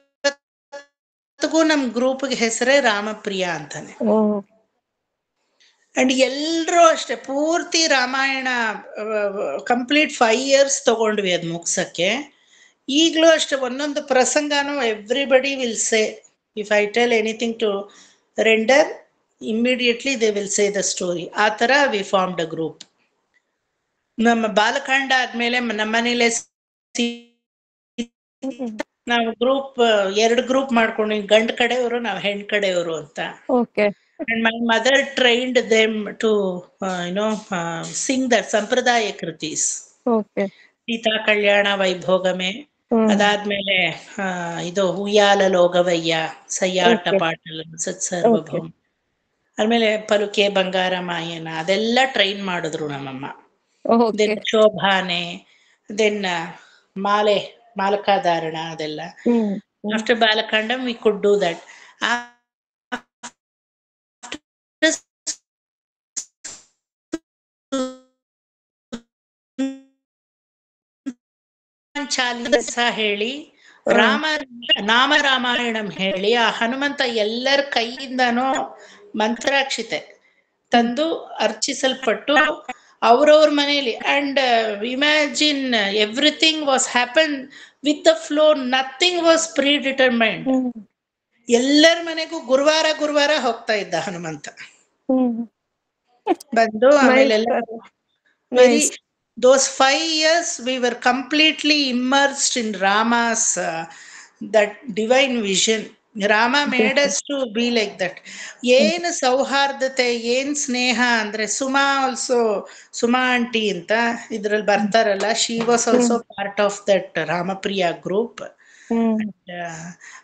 ಇವತ್ತಿಗೂ ನಮ್ ಗ್ರೂಪ್ಗೆ ಹೆಸರೇ ರಾಮಪ್ರಿಯ ಅಂತಾನೆ. ಅಂಡ್ ಎಲ್ರೂ ಅಷ್ಟೇ ಪೂರ್ತಿ ರಾಮಾಯಣ ಕಂಪ್ಲೀಟ್ 5 years ತಗೊಂಡ್ವಿ ಅದ್ ಮುಗ್ಸಕ್ಕೆ. ಈಗ್ಲೂ ಅಷ್ಟೇ ಒಂದೊಂದು ಪ್ರಸಂಗನೂ everybody will say, if I tell anything to render, immediately they will say the story. ಆ ತರ ವಿ ಫಾರ್ಮ್ಡ್ ಅ ಗ್ರೂಪ್. ನಮ್ಮ ಬಾಲಕಾಂಡ ಆದ್ಮೇಲೆ ನಮ್ಮನೇಲೆ ನಾವು ಗ್ರೂಪ್ 2 ಗ್ರೂಪ್ ಮಾಡ್ಕೊಂಡು, ಗಂಡ ಕಡೆಯವರು ನಾವು ಹೆಣ್ ಕಡೆಯವರು ಅಂತ. And my mother trained them to sing that ಸಂಪ್ರದಾಯ ಕೃತೀಸ್. ಸೀತಾ ಕಲ್ಯಾಣ ವೈಭೋಗಮೆ, ಅದಾದ್ಮೇಲೆ ಇದು ಉಯ್ಯಾಲ ಲೋಗವಯ್ಯ, ಸಯ್ಯಾಟ ಪಾಟಲ ಸತ್ಸರ್ವಭೌಮ, ಆದ್ಮೇಲೆ ಪಲುಕೆ ಬಂಗಾರ ಮಾಯನ, ಅದೆಲ್ಲ ಟ್ರೈನ್ ಮಾಡಿದ್ರು ನಮ್ಮಮ್ಮ. ದೆನ್ ಶೋಭಾನೆ, ದೆನ್ ಮಾಲೆ ಮಾಲಕಾಧಾರಣ, ಅದೆಲ್ಲ. After Balakandam we could do that. Chalisa ಹೇಳಿ, ನಾಮ ರಾಮಾಯಣಂ ಹೇಳಿ, ಆ ಹನುಮಂತ ಎಲ್ಲರ ಕೈಯಿಂದನೂ ಮಂತ್ರಾಕ್ಷಿತೆ ತಂದು ಅರ್ಚಿಸಲ್ಪಟ್ಟು ಅವ್ರವ್ರ ಮನೆಯಲ್ಲಿ. And imagine everything was happen with the flow, nothing was predetermined. ಎಲ್ಲರ ಮನೆಗೂ ಗುರುವಾರ ಹೋಗ್ತಾ ಇದ್ದ ಹನುಮಂತ ಬಂದು. ಆಮೇಲೆ very those 5 years we were completely immersed in Rama's that divine vision. Rama made us to be like that. ಏನು ಸೌಹಾರ್ದತೆ, ಏನ್ ಸ್ನೇಹ ಅಂದ್ರೆ, ಸುಮಾ ಆಲ್ಸೋ, ಸುಮಾ ಆಂಟಿ ಅಂತ ಇದ್ರಲ್ಲಿ ಬರ್ತಾರಲ್ಲ, she was also part of that Ramapriya group.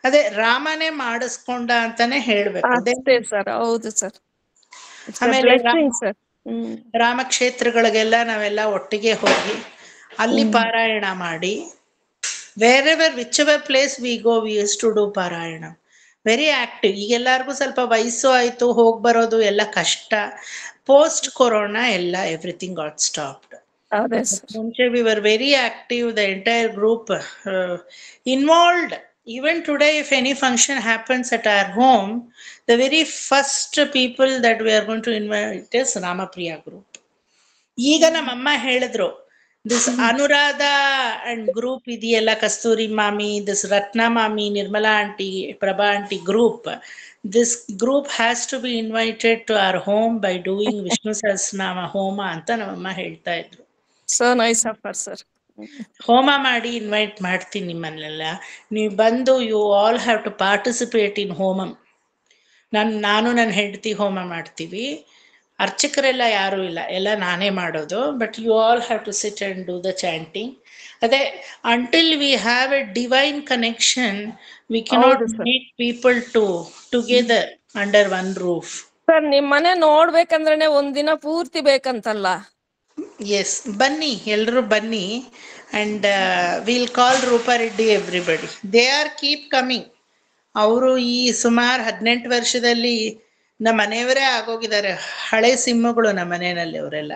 ಅದೇ ರಾಮನೇ ಮಾಡಿಸ್ಕೊಂಡ ಅಂತಾನೆ ಹೇಳ್ಬೇಕು. ಆಮೇಲೆ ರಾಮಕ್ಷೇತ್ರಗಳಿಗೆಲ್ಲ ನಾವೆಲ್ಲ ಒಟ್ಟಿಗೆ ಹೋಗಿ ಅಲ್ಲಿ ಪಾರಾಯಣ ಮಾಡಿ, wherever which ever place we go we use to do ಪಾರಾಯಣ. Very active. ಈಗೆಲ್ಲರಿಗೂ ಸ್ವಲ್ಪ ವಯಸ್ಸು ಆಯ್ತು, ಹೋಗಿ ಬರೋದು ಎಲ್ಲ ಕಷ್ಟ. ಪೋಸ್ಟ್ ಕೊರೋನಾ ಎಲ್ಲ ಎವ್ರಿಥಿಂಗ್ ಗಾಟ್ ಸ್ಟಾಪ್ಡ್. ಮುಂಚೆ we were very active, the entire group involved. Even today, if any function happens at our home, the very first people that we are going to invite is Ramapriya group. ಈಗ ನಮ್ಮಮ್ಮ ಹೇಳಿದ್ರು, this Anuradha and group ಇದೆಯಲ್ಲ, ಕಸ್ತೂರಿ ಮಾಮಿ, this Ratna ಮಾಮಿ, Nirmala aunty, Prabha aunty group, this group has to be invited to our home by doing Vishnu Sahasranama ಹೋಮ ಅಂತ ನಮ್ಮಮ್ಮ ಹೇಳ್ತಾ ಇದ್ರು. So nice of her, sir. ಹೋಮ ಮಾಡಿ ಇನ್ವೈಟ್ ಮಾಡ್ತೀನಿ ನಿಮ್ಮನ್ನೆಲ್ಲ, ನೀವು ಬಂದು you all have to participate in ಹೋಮಂ. ನಾನು ನನ್ನ ಹೆಂಡತಿ ಹೋಮ ಮಾಡ್ತೀವಿ, ಅರ್ಚಕರೆಲ್ಲ ಯಾರೂ ಇಲ್ಲ, ಎಲ್ಲ ನಾನೇ ಮಾಡೋದು. But you all have to sit and do the chanting. ಅದೇ, until we have a divine connection, we cannot make people together under one roof. Sir, ನಿಮ್ ಮನೆ ನೋಡ್ಬೇಕಂದ್ರೆ ಒಂದಿನ ಪೂರ್ತಿ ಬೇಕಂತಲ್ಲ? ಎಸ್, ಬನ್ನಿ, ಎಲ್ಲರೂ ಬನ್ನಿ. And will call ರೂಪಾರೆಡ್ಡಿ everybody. They are keep coming. ಅವರು ಈ ಸುಮಾರು 18 ವರ್ಷದಲ್ಲಿ ನಮ್ಮ ಮನೆಯವರೇ ಆಗೋಗಿದ್ದಾರೆ. ಹಳೆ ಸಿಂಹಗಳು ನಮ್ಮ ಮನೆಯಲ್ಲಿ ಅವರೆಲ್ಲ.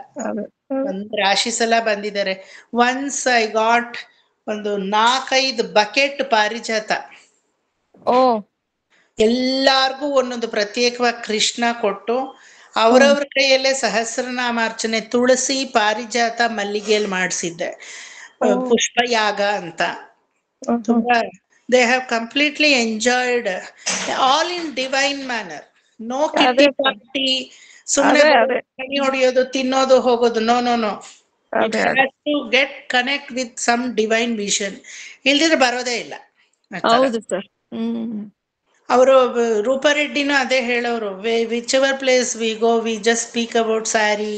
ಒಂದು ರಾಶಿ ಸಲ ಬಂದಿದ್ದಾರೆ. ಒನ್ಸ್ ಐ ಗಾಟ್ ಒಂದು 4-5 ಬಕೆಟ್ ಪಾರಿಜಾತ. ಎಲ್ಲಾರ್ಗೂ ಒಂದೊಂದು ಪ್ರತ್ಯೇಕವಾಗಿ ಕೃಷ್ಣ ಕೊಟ್ಟು, ಅವರವ್ರ ಕೈಯಲ್ಲೇ ಸಹಸ್ರನಾಮಾರ್ಚನೆ, ತುಳಸಿ, ಪಾರಿಜಾತ, ಮಲ್ಲಿಗೆಯಲ್ಲಿ ಮಾಡಿಸಿದ್ದೆ, ಪುಷ್ಪಯಾಗ ಅಂತ. ತುಂಬಾ they have completely enjoyed all in divine manner. No kitty party, ಸುಮ್ಮನೆ ಕಣಿ ಹೊಡೆಯೋದು, ತಿನ್ನೋದು, ಹೋಗೋದು. No. It has to get connect with some divine vision. ಇಲ್ದಿದ್ರೆ ಬರೋದೇ ಇಲ್ಲ. ಅವರು ರೂಪಾರೆಡ್ಡಿನೂ ಅದೇ ಹೇಳೋರು, which ever place we go, we just speak about sari,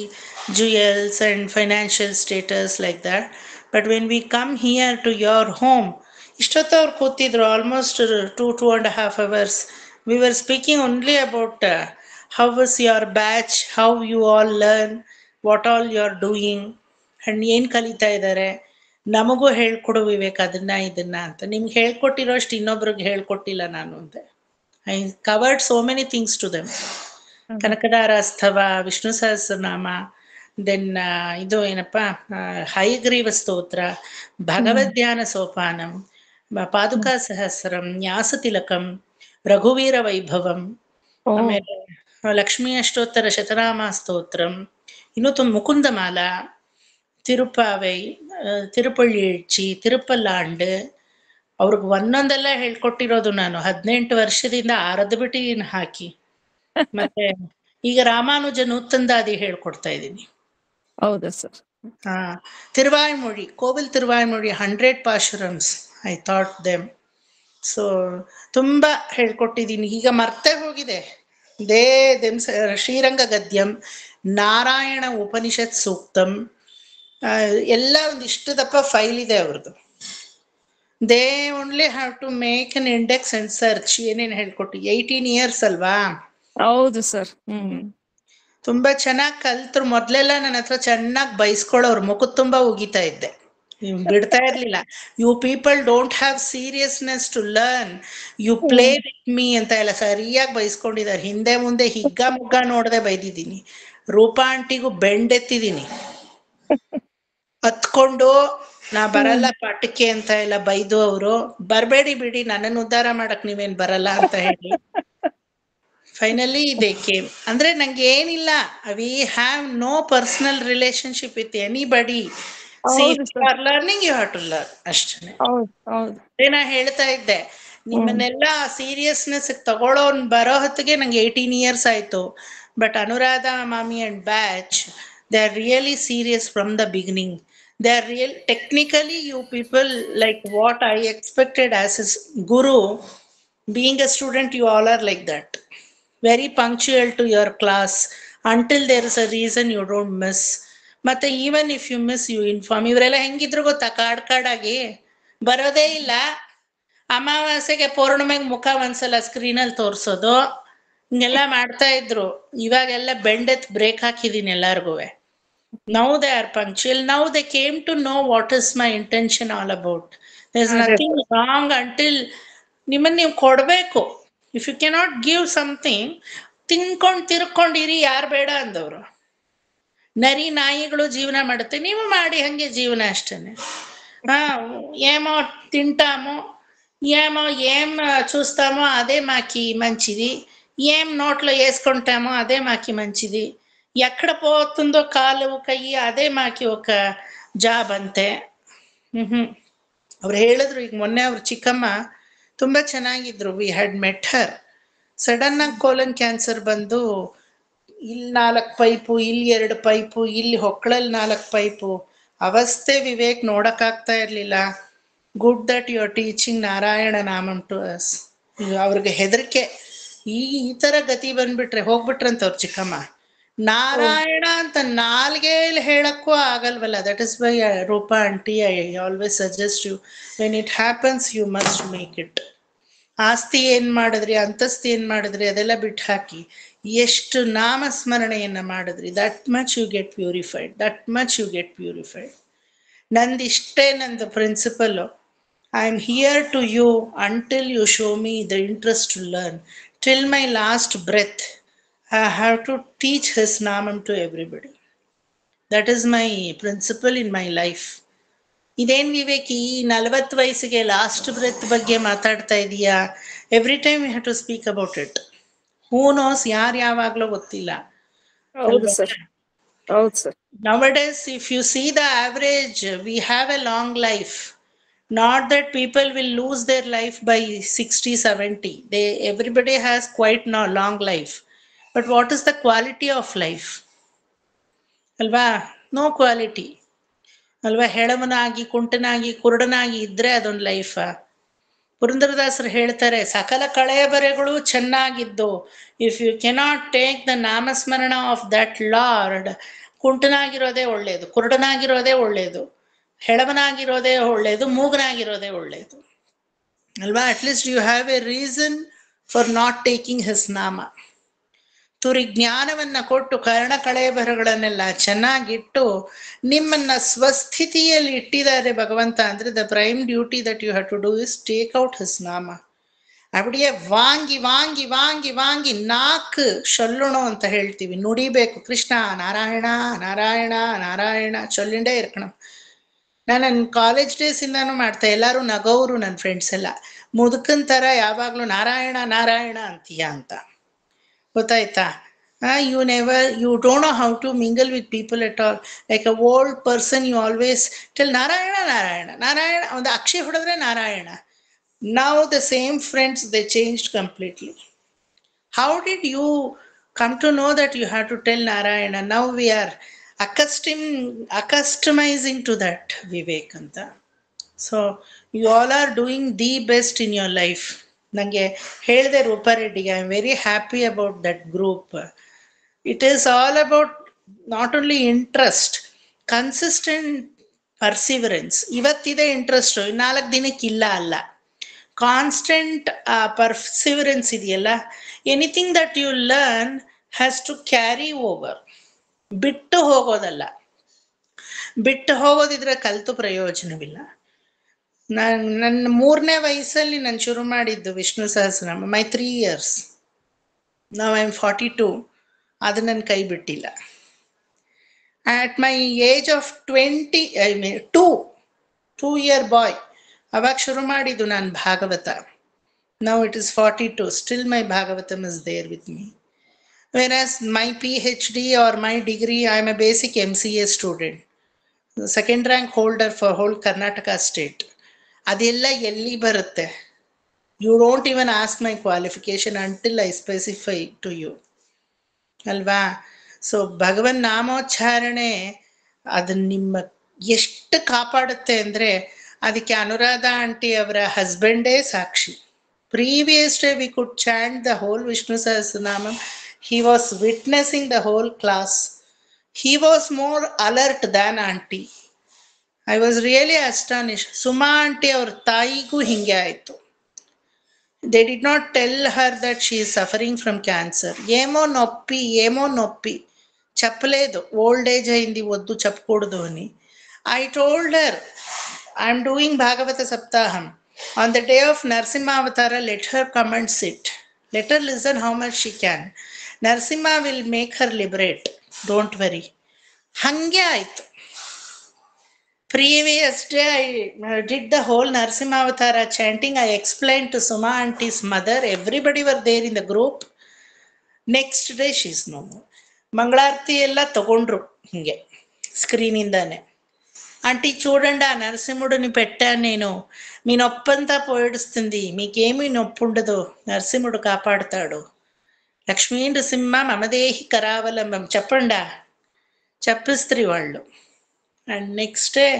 jewels and financial status like that. But when we come here to your home, ಇಷ್ಟೊತ್ತು ಅವ್ರು ಕೂತಿದ್ರು almost 2.5 hours. We were speaking only about how was your batch, how you all learn, what all you are doing, and ಏನು ಕಲಿತಾ ಇದ್ದಾರೆ, ನಮಗೂ ಹೇಳ್ಕೊಡು ವಿವೇಕ್ ಅದನ್ನ ಇದನ್ನ ಅಂತ. ನಿಮ್ಗೆ ಹೇಳ್ಕೊಟ್ಟಿರೋಷ್ಟು ಇನ್ನೊಬ್ರಿಗೆ ಹೇಳ್ಕೊಟ್ಟಿಲ್ಲ ನಾನು ಅಂತ. I covered so many things to them. Kanakadharastava, Vishnu Sahasranama, then ಇದು ಏನಪ್ಪ, ಹಯಗ್ರೀವ ಸ್ತೋತ್ರ, ಭಗವದ್ಧ್ಯಾನ ಸೋಪಾನಂ, ಪಾದುಕಾ ಸಹಸ್ರಂ, ನ್ಯಾಸತಿಲಕಂ, ರಘುವೀರ ವೈಭವಂ, ಓ ಆಮೇಲೆ ಲಕ್ಷ್ಮೀ ಅಷ್ಟೋತ್ತರ ಶತನಾಮ ಸ್ತೋತ್ರಂ, ಇನ್ನು ಮುಕುಂದಮಾಲ, ತಿರುಪಾವೈ, ತಿರುಪಳ್ಳಿ ಎಳ್ಚಿ, ತಿರುಪಲ್ಲಾಂಡ್. ಅವ್ರಿಗೆ ಒಂದೊಂದೆಲ್ಲ ಹೇಳ್ಕೊಟ್ಟಿರೋದು ನಾನು 18 ವರ್ಷದಿಂದ ಆರದ್ದು ಬಿಟ್ಟಿದ್ದೀನಿ ಹಾಕಿ. ಮತ್ತೆ ಈಗ ರಾಮಾನುಜ ನೂತಂದಾದಿ ಹೇಳ್ಕೊಡ್ತಾ ಇದ್ದೀನಿ. ಹೌದಾ ಸರ್? ಹಾ, Thiruvaimozhi, Koil Thiruvaimozhi 100 pasurams I taught them. So ತುಂಬಾ ಹೇಳ್ಕೊಟ್ಟಿದ್ದೀನಿ. ಈಗ ಮರ್ತೆ ಹೋಗಿದೆ. ಶ್ರೀರಂಗ ಗದ್ಯಂ, ನಾರಾಯಣ ಉಪನಿಷತ್ ಸೂಕ್ತಂ, ಎಲ್ಲ ಒಂದಿಷ್ಟು ದಪ್ಪ ಫೈಲ್ ಇದೆ ಅವ್ರದ್ದು. They only have to make an index and search. ಏನೇನು ಹೇಳ್ಕೊಟ್ಟು 18 years ಅಲ್ವಾ? ಹೌದು ಸರ್. ತುಂಬಾ ಚೆನ್ನಾಗಿ ಕಲ್ತ್ರು. ಮೊದ್ಲೆಲ್ಲ ನನ್ನ ಹತ್ರ ಚೆನ್ನಾಗಿ ಬೈಸ್ಕೊಳ್ಳೋರು, ಮುಖದ ತುಂಬಾ ಉಗಿತಾ ಇದ್ದೆ, ಬಿಡ್ತಾ ಇರ್ಲಿಲ್ಲ. You people don't have seriousness to learn, you play with me ಅಂತ ಎಲ್ಲ ಸರಿಯಾಗಿ ಬೈಸ್ಕೊಂಡಿದ್ದಾರೆ. ಹಿಂದೆ ಮುಂದೆ ಹಿಗ್ಗ ಮುಗ್ಗ ನೋಡದೆ ಬೈದಿದ್ದೀನಿ. ರೂಪಾ ಆಂಟಿಗೂ ಬೆಂಡೆತ್ತಿದ್ದೀನಿ, ಹತ್ಕೊಂಡು ನಾ ಬರಲ್ಲ ಪಾಠಕ್ಕೆ ಅಂತ ಎಲ್ಲ ಬೈದು ಅವರು. ಬರ್ಬೇಡಿ ಬಿಡಿ, ನನ್ನನ್ನು ಉದ್ಧಾರ ಮಾಡಕ್ ನೀವೇನ್ ಬರಲ್ಲ ಅಂತ ಹೇಳಿ ಫೈನಲಿ ದೇ ಕೇಮ್. ಅಂದ್ರೆ ನಂಗೆ ಏನಿಲ್ಲ, we have no personal relationship with anybody. See you are learning, you have to learn ಅಷ್ಟೇ. ನಾ ಹೇಳ್ತಾ ಇದ್ದೆ, ನಿಮ್ಮನ್ನೆಲ್ಲ ಸೀರಿಯಸ್ನೆಸ್ ತಗೊಳ್ಳೋನ್ ಬರೋ ಹೊತ್ತಿಗೆ ನಂಗೆ 18 years ಆಯ್ತು. But Anuradha Mami and batch, they are really serious from the beginning. They are real. Technically, you people, like what I expected as a guru, being a student, you all are like that. Very punctual to your class. Until there is a reason, you don't miss. ಮತ್ತೆ even if you miss, you inform. ಇವರೆಲ್ಲ ಹೆಂಗಿದ್ರು ಗೊತ್ತಾ, ಕಾಡಾಗಿ ಬರೋದೇ ಇಲ್ಲ. ಅಮಾವಾಸ್ಯೆಗೆ ಪೌರ್ಣಮೆಗೆ ಮುಖ ಒಂದ್ಸಲ ಸ್ಕ್ರೀನಲ್ಲಿ ತೋರಿಸೋದು, ಹಿಂಗೆಲ್ಲ ಮಾಡ್ತಾ ಇದ್ರು. ಇವಾಗೆಲ್ಲ ಬೆಂಡೆತ್ ಬ್ರೇಕ್ ಹಾಕಿದೀನಿ ಎಲ್ಲಾರ್ಗು. Now they are punctual. Now they came to know what is my intention all about. There's nothing wrong until ನಿಮ್ಮನ್ನ ನೀವು ಕೊಡ್ಬೇಕು. If you cannot give something, ತಿನ್ಕೊಂಡು ತಿರ್ಕೊಂಡಿರಿ. ಯಾರು ಬೇಡ ಅಂದವರು? ನರಿ ನಾಯಿಗಳು ಜೀವನ ಮಾಡುತ್ತೆ, ನೀವು ಮಾಡಿ ಹಂಗೆ ಜೀವನ ಅಷ್ಟೇನೆ. ఏమో తింటాము, ఏం చూస్తామో అదే మాకి మంచిది, ఏం నోట్లో వేసుకుంటామో అదే మాకి మంచిది, ఎక్కడ పోతుందో కాలు ಕೈ ಅದೇ ಮಾಕಿ ఒక ಜಾಬ್ ಅಂತೆ. ಅವ್ರು ಹೇಳಿದ್ರು. ಈಗ ಮೊನ್ನೆ ಅವ್ರ ಚಿಕ್ಕಮ್ಮ ತುಂಬಾ ಚೆನ್ನಾಗಿದ್ರು. We had met her. Sudden ಆಗಿ ಕೋಲನ್ ಕ್ಯಾನ್ಸರ್ ಬಂದು, ಇಲ್ಲಿ 4 ಪೈಪು, ಇಲ್ಲಿ 2 ಪೈಪು, ಇಲ್ಲಿ ಹೊಕ್ಕಳಲ್ಲಿ 4 ಪೈಪು. ಅವಸ್ಥೆ ವಿವೇಕ್ ನೋಡಕ್ಕಾಗ್ತಾ ಇರ್ಲಿಲ್ಲ. Good that you are teaching Narayana Namam to us. ಅವ್ರಿಗೆ ಹೆದರಿಕೆ, ಈ ತರ ಗತಿ ಬಂದ್ಬಿಟ್ರೆ ಹೋಗ್ಬಿಟ್ರಂತ ಅವ್ರ ಚಿಕ್ಕಮ್ಮ. ನಾರಾಯಣ ಅಂತ ನಾಲ್ಗೆಯಲ್ಲಿ ಹೇಳಕ್ಕೂ ಆಗಲ್ವಲ್ಲ. That is why Rupa aunty, I always suggest you, when it happens you must make it. ಆಸ್ತಿ ಏನ್ ಮಾಡಿದ್ರಿ, ಅಂತಸ್ತಿ ಏನ್ ಮಾಡಿದ್ರಿ, ಅದೆಲ್ಲ ಬಿಟ್ಟು ಹಾಕಿ ಎಷ್ಟು ನಾಮಸ್ಮರಣೆಯನ್ನ ಮಾಡಿದ್ರಿ, that much you get purified, that much you get purified. ನಂದಿಷ್ಟೇ ನಂದು principle. I am here to you until you show me the interest to learn. Till my last breath I have to teach his namam to everybody. That is my principle in my life. ಇದೇನ್ ವಿವೇಕ್, ಈ 40 ವಯಸ್ಸಿಗೆ last breath ಬಗ್ಗೆ ಮಾತಾಡ್ತಾ ಇದೀಯಾ? Every time you have to speak about it. Who knows, ಯಾರು ಯಾವಾಗ್ಲೂ ಗೊತ್ತಿಲ್ಲ. Nowadays, if you see the average, we have a long life. Not that people will lose their life by 60, 70. Everybody has quite long life. But what is the quality of life? ಅಲ್ವಾ? No quality ಅಲ್ವಾ? ಹೆಳವನಾಗಿ, ಕುಂಟನಾಗಿ, ಕುರುಡನಾಗಿ ಇದ್ರೆ ಅದೊಂದು ಲೈಫಾ? ಪುರಂದರದಾಸರು ಹೇಳ್ತಾರೆ, ಸಕಲ ಕಳೆಬರೆಗಳು ಚೆನ್ನಾಗಿದ್ದು, if you cannot take the ನಾಮಸ್ಮರಣ ಆಫ್ ದಟ್ ಲಾರ್ಡ್, ಕುಂಟನಾಗಿರೋದೇ ಒಳ್ಳೇದು, ಕುರುಡನಾಗಿರೋದೇ ಒಳ್ಳೇದು, ಹೆಳವನಾಗಿರೋದೇ ಒಳ್ಳೇದು, ಮೂಗನಾಗಿರೋದೇ ಒಳ್ಳೇದು ಅಲ್ವಾ? At least you have a reason for not taking his ನಾಮ. ತುರಿ ಜ್ಞಾನವನ್ನ ಕೊಟ್ಟು ಕರ್ಣ ಕಳೆಬರಗಳನ್ನೆಲ್ಲ ಚೆನ್ನಾಗಿಟ್ಟು ನಿಮ್ಮನ್ನ ಸ್ವಸ್ಥಿತಿಯಲ್ಲಿ ಇಟ್ಟಿದ್ದಾರೆ ಭಗವಂತ. ಅಂದ್ರೆ the prime duty that you have to do is take out his ನಾಮ. அப்படியே வாங்கி வாங்கி வாங்கி வாங்கಿ ನಾಲ್ಕು ಚೊಲ್ಲಣು ಅಂತ ಹೇಳ್ತೀವಿ, ನುಡಿಬೇಕು. ಕೃಷ್ಣ ನಾರಾಯಣ ನಾರಾಯಣ ನಾರಾಯಣ ಚೊಲ್ಲಿಂಡೇ ಇರ್ಕಣಂ. ನಾನು ನನ್ನ ಕಾಲೇಜ್ ಡೇಸಿಂದಾನು ಮಾಡ್ತಾ, ಎಲ್ಲರೂ ನಗೋರು ನನ್ನ ಫ್ರೆಂಡ್ಸ್ ಎಲ್ಲ, ಮುದುಕನ್ ಥರ ಯಾವಾಗಲೂ ನಾರಾಯಣ ನಾರಾಯಣ ಅಂತೀಯ ಅಂತ. ಗೊತ್ತಾಯ್ತಾ? you don't know how to mingle with people at all. Like a old person, you always tell Narayana, Narayana, Narayana. ಒಂದು ಅಕ್ಷಿ ಹೊಡೆದ್ರೆ Narayana. Now the same friends, they changed completely. How did you come to know that you have to tell Narayana? Now we are accustomizing to that, Vivek anta. So you all are doing the best in your life. ನನಗೆ ಹೇಳಿದೆ ರೂಪಾರೆಡ್ಡಿಗೆ, I am very happy about that group. It is all about not only interest, consistent perseverance. ಇವತ್ತಿದೆ interest, 4 ದಿನಕ್ಕಿಲ್ಲ ಅಲ್ಲ. Constant perseverance ಇದೆಯಲ್ಲ, anything that you learn has to carry over. ಬಿಟ್ಟು ಹೋಗೋದಲ್ಲ. ಬಿಟ್ಟು ಹೋಗೋದಿದ್ರೆ ಕಲಿತು ಪ್ರಯೋಜನವಿಲ್ಲ. ನನ್ನ 3ನೇ ವಯಸ್ಸಲ್ಲಿ ನಾನು ಶುರು ಮಾಡಿದ್ದು ವಿಷ್ಣು ಸಹಸ್ರನಾಮ, ಮೈ 3 years. ನಾವು ಐ ಆಮ್ 42. ಅದು ನನ್ನ ಕೈ ಬಿಟ್ಟಿಲ್ಲ. at my age of 20, I mean 2-year boy, ಅವಾಗ ಶುರು ಮಾಡಿದ್ದು ನಾನು Bhagavata. Now it is 42, still my Bhagavatam is there with me. Whereas my PhD or my degree, I am a basic MCA student, second rank holder for whole Karnataka state. ಅದೆಲ್ಲ ಎಲ್ಲಿ ಬರುತ್ತೆ? You don't even ask my qualification until I specify to you, ಅಲ್ವಾ? So ಭಗವನ್ ನಾಮೋಚ್ಚಾರಣೆ ಅದನ್ನ ನಿಮ್ಮ ಎಷ್ಟು ಕಾಪಾಡುತ್ತೆ ಅಂದರೆ, ಅದಕ್ಕೆ ಅನುರಾಧ ಆಂಟಿ ಅವರ ಹಸ್ಬೆಂಡೇ ಸಾಕ್ಷಿ. Previous day we could chant the whole Vishnu Sahasranamam. He was witnessing the whole class. He was more alert than aunty. I was really astonished. Suma aunty ಅವ್ರ ತಾಯಿಗೂ ಹಿಂಗೆ ಆಯಿತು. They did not tell her that she is suffering from cancer. ఏమో నొప్పి చెప్పలేదు. Old age అయింది, వద్దు చెప్పకూడదు అని. I told her, I'm doing Bhagavata Saptaham. On the day of Narasimhavatara, let her come and SIT. Let her listen how much she can. Narasimha will make Har liberate, don't worry. ಹಾಗೆ ಆಯಿತು. Previous day I did the whole Narasimha Avatara chanting. I explained to Suma auntie's mother. Everybody were there in the group. Next day she is no more. ಮಂಗಳಾರತಿ ಎಲ್ಲ ತಗೊಂಡ್ರು ಹಿಂಗೆ స్క్రీనిందానే. Aunty చూడండి, ఆ నరసింహుడిని పెట్టాను నేను, మీ నొప్పంతా పోయిడుస్తుంది, మీకేమీ నొప్పి ఉండదు, నరసింహుడు కాపాడుతాడు, లక్ష్మీ నృసింహ మమదేహి కరావలంబం చెప్పండా, చెప్పిస్త్రీ వాళ్ళు. And next day,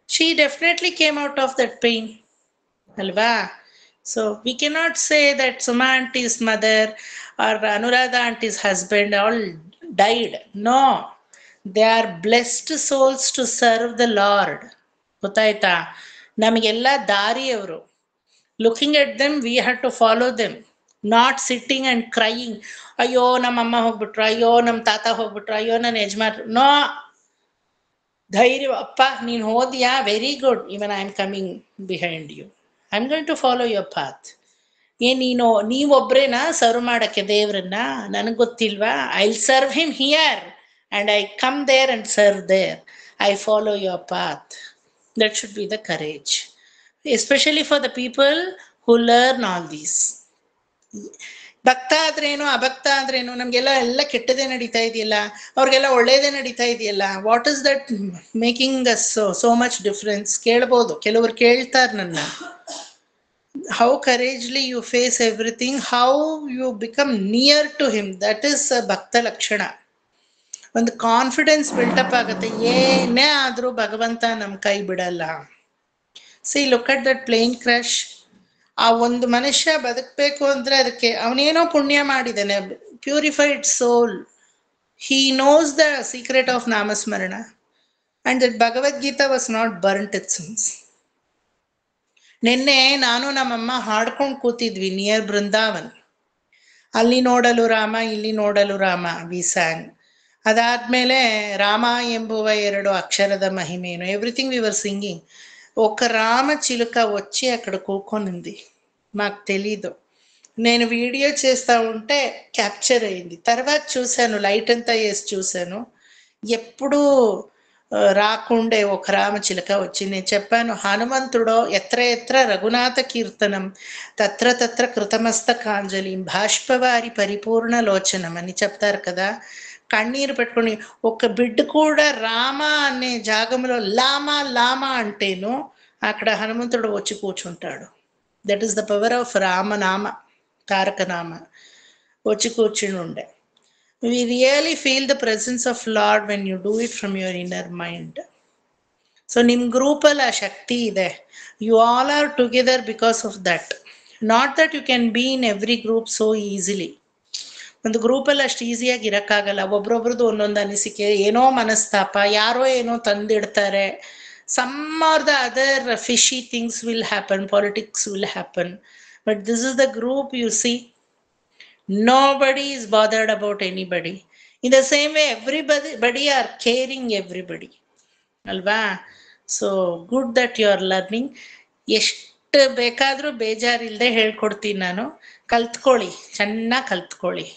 she definitely came out of that pain. Alva? So we cannot say that Suma auntie's mother or Anuradha auntie's husband all died. No. They are blessed souls to serve the Lord. Gottaita? Namigella dari avaru. Looking at them, we had to follow them. Not sitting and crying. Ayyo, nam amma hogbitru. Ayyo, nam tata hogbitru. Ayyo, nan yajmar. No. ಧೈರ್ಯ, ಅಪ್ಪ ನೀನು ಹೋದ್ಯಾ, very good, even I am coming behind you, I am going to follow your path. ನೀವೊಬ್ರೇನಾ serve ಮಾಡಕ್ಕೆ ದೇವ್ರನ್ನ? ನನಗೆ ಗೊತ್ತಿಲ್ವಾ? I will serve him here and I come there and serve there. I follow your path. That should be the courage, especially for the people who learn all these. ಭಕ್ತ ಆದ್ರೇನು ಅಭಕ್ತ ಆದ್ರೇನು, ನಮಗೆಲ್ಲ ಕೆಟ್ಟದೇ ನಡೀತಾ ಇದೆಯಲ್ಲ, ಅವ್ರಿಗೆಲ್ಲ ಒಳ್ಳೇದೇ ನಡೀತಾ ಇದೆಯಲ್ಲ. What is that making us so much difference? ಕೇಳ್ಬೋದು, ಕೆಲವರು ಕೇಳ್ತಾರೆ ನನ್ನ. How courageously you face everything, how you become near to him, that is ಭಕ್ತ ಲಕ್ಷಣ. ಒಂದು ಕಾನ್ಫಿಡೆನ್ಸ್ ಬಿಲ್ಟಪ್ ಆಗುತ್ತೆ. ಏನೇ ಆದರೂ ಭಗವಂತ ನಮ್ಮ ಕೈ ಬಿಡಲ್ಲ. See, look at that plane crash. ಆ ಒಂದು ಮನುಷ್ಯ ಬದುಕಬೇಕು ಅಂದರೆ ಅದಕ್ಕೆ ಅವನೇನೋ ಪುಣ್ಯ ಮಾಡಿದ್ದಾನೆ. Purified soul. He knows the secret of ನಾಮಸ್ಮರಣ and that Bhagavad Gita was not burnt it since. ನಿನ್ನೆ ನಾನು ನಮ್ಮಮ್ಮ ಹಾಡ್ಕೊಂಡು ಕೂತಿದ್ವಿ ನಿಯರ್ ಬೃಂದಾವನ್. ಅಲ್ಲಿ ನೋಡಲು ರಾಮ, ಇಲ್ಲಿ ನೋಡಲು ರಾಮ, ವಿ ಸ್ಯಾಂಗ್. ಅದಾದ್ಮೇಲೆ ರಾಮ ಎಂಬುವ 2 అక్షರದ మహిమేను, ఎవ్రీథింగ్ వి వర్ సింగింగ్. ఒక రామ చిలుక వచ్చి అక్కడ కూర్కొనింది. మాకు తెలీదు. నేను వీడియో చేస్తూ ఉంటే క్యాప్చర్ అయింది. తర్వాత చూశాను, లైట్ అంతా వేసి చూశాను. ఎప్పుడూ రాకుండే ఒక రామచిలక వచ్చి నేను చెప్పాను, హనుమంతుడో ఎత్ర ఎత్ర రఘునాథ కీర్తనం తత్ర తత్ర కృతమస్తకాంజలి బాష్పవారి పరిపూర్ణ లోచనం అని చెప్తారు కదా. కన్నీరు పెట్టుకొని ఒక బిడ్డ కూడా రామ అనే జాగంలో లామా లామా అంటేను అక్కడ హనుమంతుడు వచ్చి కూర్చుంటాడు. That is the power of రామనామ, తారకనామ వచ్చి కూర్చుని ఉండే. We really feel the presence of Lord when you do it from your inner mind. So nim groupal a shakti ide. You all are together because of that. Not that you can be in every group so easily. ಒಂದು ಗ್ರೂಪಲ್ಲಿ ಅಷ್ಟು ಈಸಿಯಾಗಿ ಇರೋಕ್ಕಾಗಲ್ಲ. ಒಬ್ರೊಬ್ರದ್ದು ಒಂದೊಂದು ಅನಿಸಿಕೆ, ಏನೋ ಮನಸ್ತಾಪ, ಯಾರೋ ಏನೋ ತಂದಿಡ್ತಾರೆ. Some or the other fishy things will happen, politics will happen. But this is the group, you see. Nobody is bothered about anybody. In the same way, everybody are caring everybody. Alva? So good that you are learning. ಎಷ್ಟು ಬೇಕಾದರೂ ಬೇಜಾರಿಲ್ಲದೆ ಹೇಳ್ಕೊಡ್ತೀನಿ ನಾನು. ಕಲ್ತ್ಕೊಳ್ಳಿ, ಚೆನ್ನಾಗಿ ಕಲ್ತ್ಕೊಳ್ಳಿ.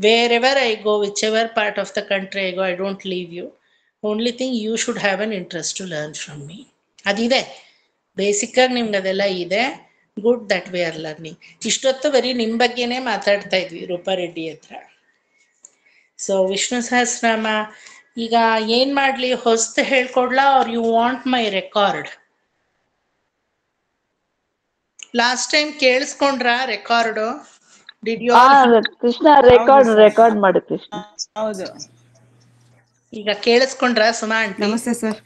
Wherever I go, whichever part of the country I go, I don't leave you. Only thing you should have an interest to learn from me. ಅದಿದೆ, ಬೇಸಿಕ್ಕಾಗಿ ನಿಮ್ಗೆ ಅದೆಲ್ಲ ಇದೆ. Good that we are learning. ಇಷ್ಟೊತ್ತು ಬರೀ ನಿಮ್ಮ ಬಗ್ಗೆನೇ ಮಾತಾಡ್ತಾ ಇದ್ವಿ ರೂಪಾರೆಡ್ಡಿ ಹತ್ರ. ಸೊ ವಿಷ್ಣು ಸಹಸ್ರನಾಮ ಈಗ ಏನ್ ಮಾಡ್ಲಿ, ಹೊಸ್ತು ಹೇಳ್ಕೊಡ್ಲಾ are you want my record? Last time ಕೇಳಿಸ್ಕೊಂಡ್ರಾ record? Did you Krishna record ಮಾಡು ಕೃಷ್ಣ. ಹೌದು, ಈಗ ಕೇಳಿಸ್ಕೊಂಡ್ರಾ ಸುಮಾ ಆಂಟಿ? ನಮಸ್ತೆ ಸರ್.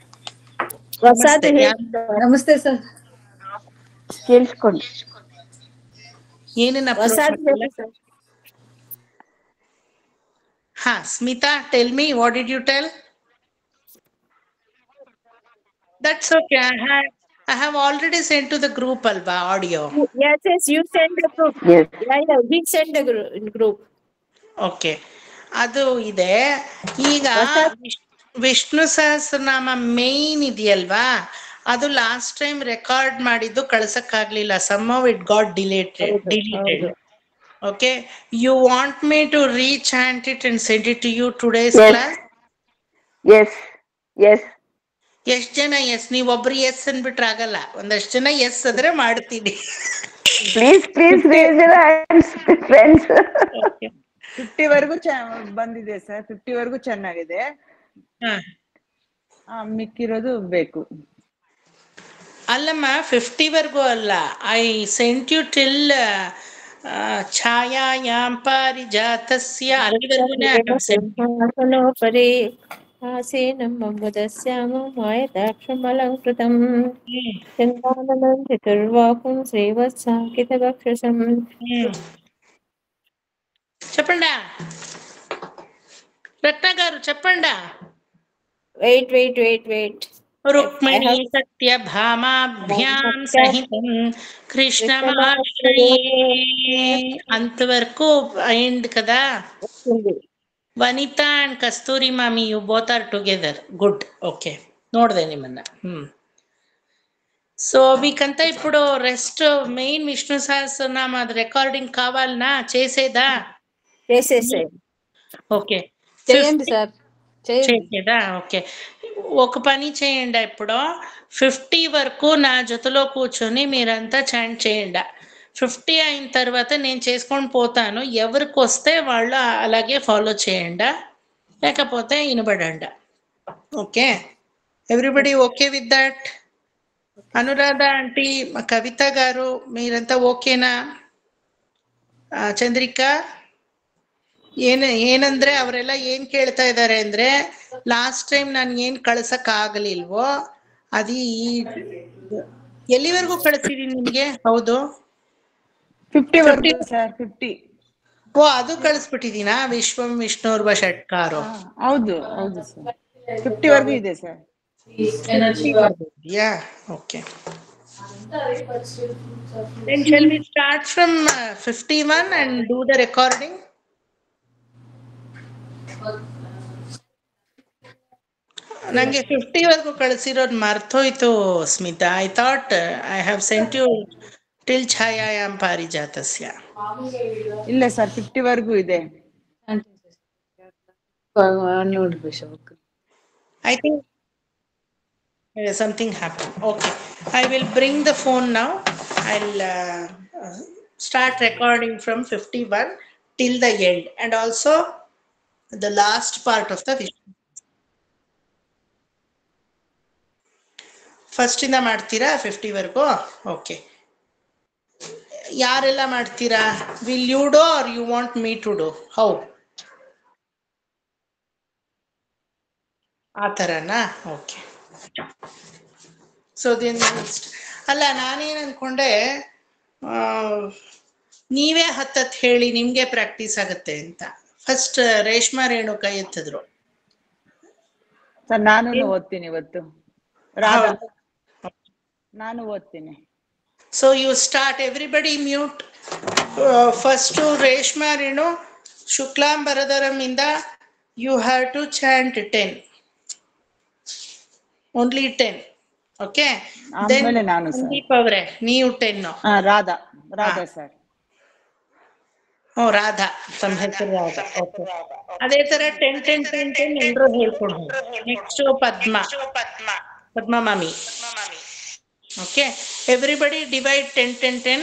ನಮಸ್ತೆ ಸರ್. ಕೇಳಿಸ್ಕೊಂಡು ಏನೇನ ಹಾ Smita, tell me, what did you tell? That's okay. I have already sent to the group alva audio. Yes, you send the group. Yes. Yeah, we send the group. Okay. ಅದು ಇದೆ. ಈಗ Vishnu Sahasranama main ಇದೆಯಲ್ವಾ, ಅದು last time record ಮಾಡಿದ್ದು ಕಳ್ಸಕ್ಕಾಗ್ಲಿಲ್ಲ. somehow it got deleted. Okay, you want me to rechant it and send it to you today's class? Yes. ಎಷ್ಟ್ ಜನ S? ನೀವೊಬ್ರು S ಅನ್ಬಿಟ್ರೆ ಆಗಲ್ಲ, ಒಂದಷ್ಟು ಜನ ಎಸ್ ಆದ್ರೆ ಮಾಡ್ತೀನಿ. Please friends. 50 ವರೆಗೂ ಬಂದಿದೆ ಸರ್. 50 ವರೆಗೂ ಚೆನ್ನಾಗಿದೆ. ಮಿಕ್ಕಿರೋದು ಬೇಕು. ಅಲ್ಲಮ್ಮ, 50 ವರೆಗೂ ಅಲ್ಲ. ಐ ಸೆಂಟ್ ಯು ಟಿಲ್ ಛಾಯಾಯಾಂ ಪಾರಿಜಾತಸ್ಯ, ಅಲ್ಲಿವರೆಗೂ ಪರೇ ಆಸೇನಂ ಅಮೃತಸ್ಯಾಮಂ ಮಾಯದಾಕ್ಷಮಲಂಕೃತಂ ಚಂದಾನನಂ ಚತುರ್ವಾಕುಂ ಶ್ರೀವತ್ಸಾಂಕಿತವಕ್ಷಸಂ. చెప్పండా రత్న గారు, చెప్పండా. వెయిట్. రుక్మిణీ సత్య భామాభ్యాం సహితం కృష్ణమాశ్రయే అంతవరకు అయింది కదా. ವನಿತಾ ಅಂಡ್ ಕಸ್ತೂರಿ ಮಾಮಿ, you both are together. Good, okay. ನೋಡ್ದೆ ನಿಮ್ಮನ್ನ. సో మీకంతా ఇప్పుడు rest main Vishnu Sahasranama recording కావాలనా? చేసేదా? ఓకే, చేయండి సార్. చేసేదా? ఓకే, ఒక పని చేయండి. ఇప్పుడు 50 వరకు నా జೊತೆలో కూర్చొని మీరంతా చాంట్ చేయండి. 50 అయిన తర్వాత నేను చేసుకొని పోతాను. ఎవరికి వస్తే వాళ్ళు అలాగే ఫాలో చేయండి, లేకపోతే వినబడండి. Okay, everybody okay with that? Anuradha aunty, Kavitha గారు, మీరంతా ఓకేನಾ? ಚಂದ್ರಿಕಾ, ಏನಂದ್ರೆ ಅವರೆಲ್ಲ ಏನ್ ಕೇಳ್ತಾ ಇದ್ದಾರೆ ಅಂದ್ರೆ, ಲಾಸ್ಟ್ ಟೈಮ್ ನಾನು ಏನ್ ಕಳ್ಸಕ್ ಆಗಲಿಲ್ವೋ ಅದು ಎಲ್ಲಿವರೆಗೂ ಕಳಿಸಿದೀನಿ ನಿಮ್ಗೆ? ಹೌದು, 50 ವರೆಗೂ ಸರ್. 50. ಓ, ಅದು ಕಳಿಸ್ಬಿಟ್ಟಿದೀನಾ? ವಿಶ್ವಂ ವಿಷ್ಣುರ್ವ ಷಟ್ಕಾರೋ. ಹೌದು ಸರ್, 50 ವರೆಗೂ ಇದೆ sir. Yeah, okay. Then shall we start from 51 and do the recording? ನಂಗೆ 50 ವರೆಗೂ ಕಳಿಸಿರೋದು ಮರ್ತೋಯ್ತು Smita. I thought I have sent you till ಛಾಯಾಯಾಂ ಪಾರಿಜಾತಸ್ಯ. ಇಲ್ಲ ಸರ್, 50 ವರೆಗೂ ಇದೆ. I think something happened. Okay. I will bring the phone now. I'll start recording from 51 till the end and also the last part of the vision. First ಇಂದ ಮಾಡ್ತೀರಾ 50 ವರೆಗೂ? Okay. ಯಾರೆಲ್ಲ ಮಾಡ್ತೀರಾ? Will you do or you want me to do? How? ಆ ಥರನಾ? Okay. So ದಿನ್ ಅಲ್ಲ, ನಾನೇನು ಅನ್ಕೊಂಡೆ, ನೀವೇ ಹತ್ತತ್ತು ಹೇಳಿ ನಿಮ್ಗೆ ಪ್ರಾಕ್ಟೀಸ್ ಆಗತ್ತೆ ಅಂತ. ಫಸ್ಟ್ ರೇಷ್ಮಾ ರೇಣು ಕೈ ಎತ್ತಿದ್ರು. ಸರ್ ನಾನು ಓದ್ತೀನಿ ಇವತ್ತು. ರಾಧಾ ನಾನು ಓದ್ತೀನಿ. So you start, everybody mute. First Reshma Renu ಶುಕ್ಲಾಂಬರಧರಂ ಇಂದ you have to chant 10, only 10. Okay. ಆಮೇಲೆ ನಾನು ಸರ್. ಸಂದೀಪ್ ಅವರೇ ನೀವು 10. ರಾಧಾ ಸರ್. ರಾಧಾ, ತಮ್ಮ ಹೆಸರು ರಾಧಾ. ಓಕೆ. ಅದೇ ತರ 10 ಎಲ್ಲರೂ ಹೇಳ್ಕೊಂಡು. Next Padma Mami. Okay. Everybody divide 10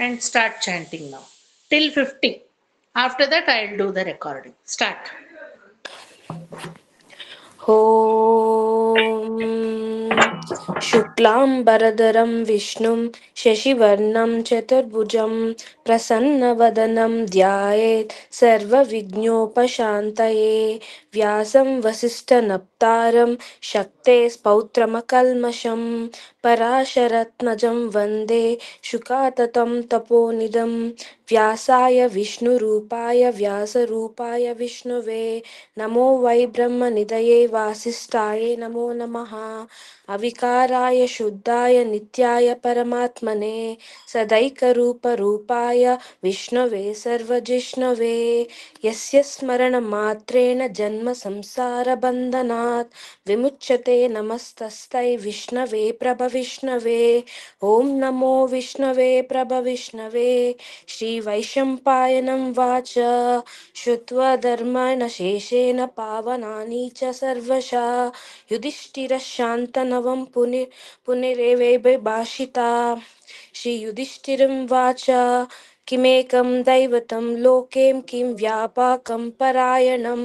and start chanting now till 50. After that I'll do the recording. Start. शुक्लांबरधरं विष्णुं शशिवर्णं चतुर्भुजं प्रसन्नवदनं ध्यायेत् सर्वविघ्नोपशान्तये व्यासं वसिष्ठनप्तारं शक्तेः पौत्रमकल्मषं पराशरत्नजं वन्दे शुकाततं तपोनिधं व्यासाय विष्णुरूपाय व्यासरूपाय विष्णुवे नमो वै ब्रह्मनिधये वासिष्ठाय नमो नमः अविकाराय शुद्धाय नित्याय परमात्मने सदैकरूपरूपाय विष्णवे सर्वजिष्णवे यस्य स्मरणमात्रेण जन्म संसारबन्धनात् विमुच्यते नमस्तस्यै विष्णवे प्रभविष्णवे ॐ नमो विष्णवे प्रभविष्णवे श्रीवैशम्पायनं वाच श्रुत्वा धर्मेण शेषेण पावनानि च सर्वशः युधिष्ठिरः शान्तनवं पुनरेवैभाषिता श्रीयुधिष्ठिरं वाच किमेकं दैवतं लोके किं व्यापकं परायणं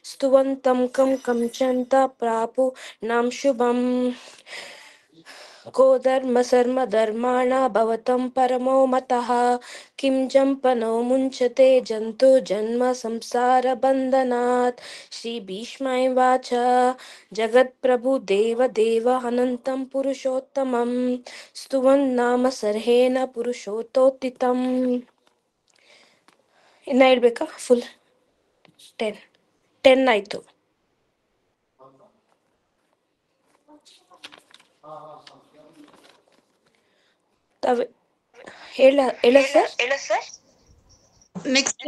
स्तुवन्तं कं कंचन्त प्रापुनां शुभम् को धर्मधर्माणा भवतं परमो मतः किं जम्पनो मुञ्चते जन्तु जन्म संसारबन्धनात् श्रीभीष्मय वाच जगत्प्रभु देवदेव अनन्तं पुरुषोत्तमं स्तुवन्नाम सर्हेण पुरुषोत्तोत्थितम् ಇನ್ನ ಹೇಳ್ಬೇಕಾ? ಫುಲ್ 10 ಆಯ್ತು. ಹೇಳ ಸರ್. ನೆಕ್ಸ್ಟ್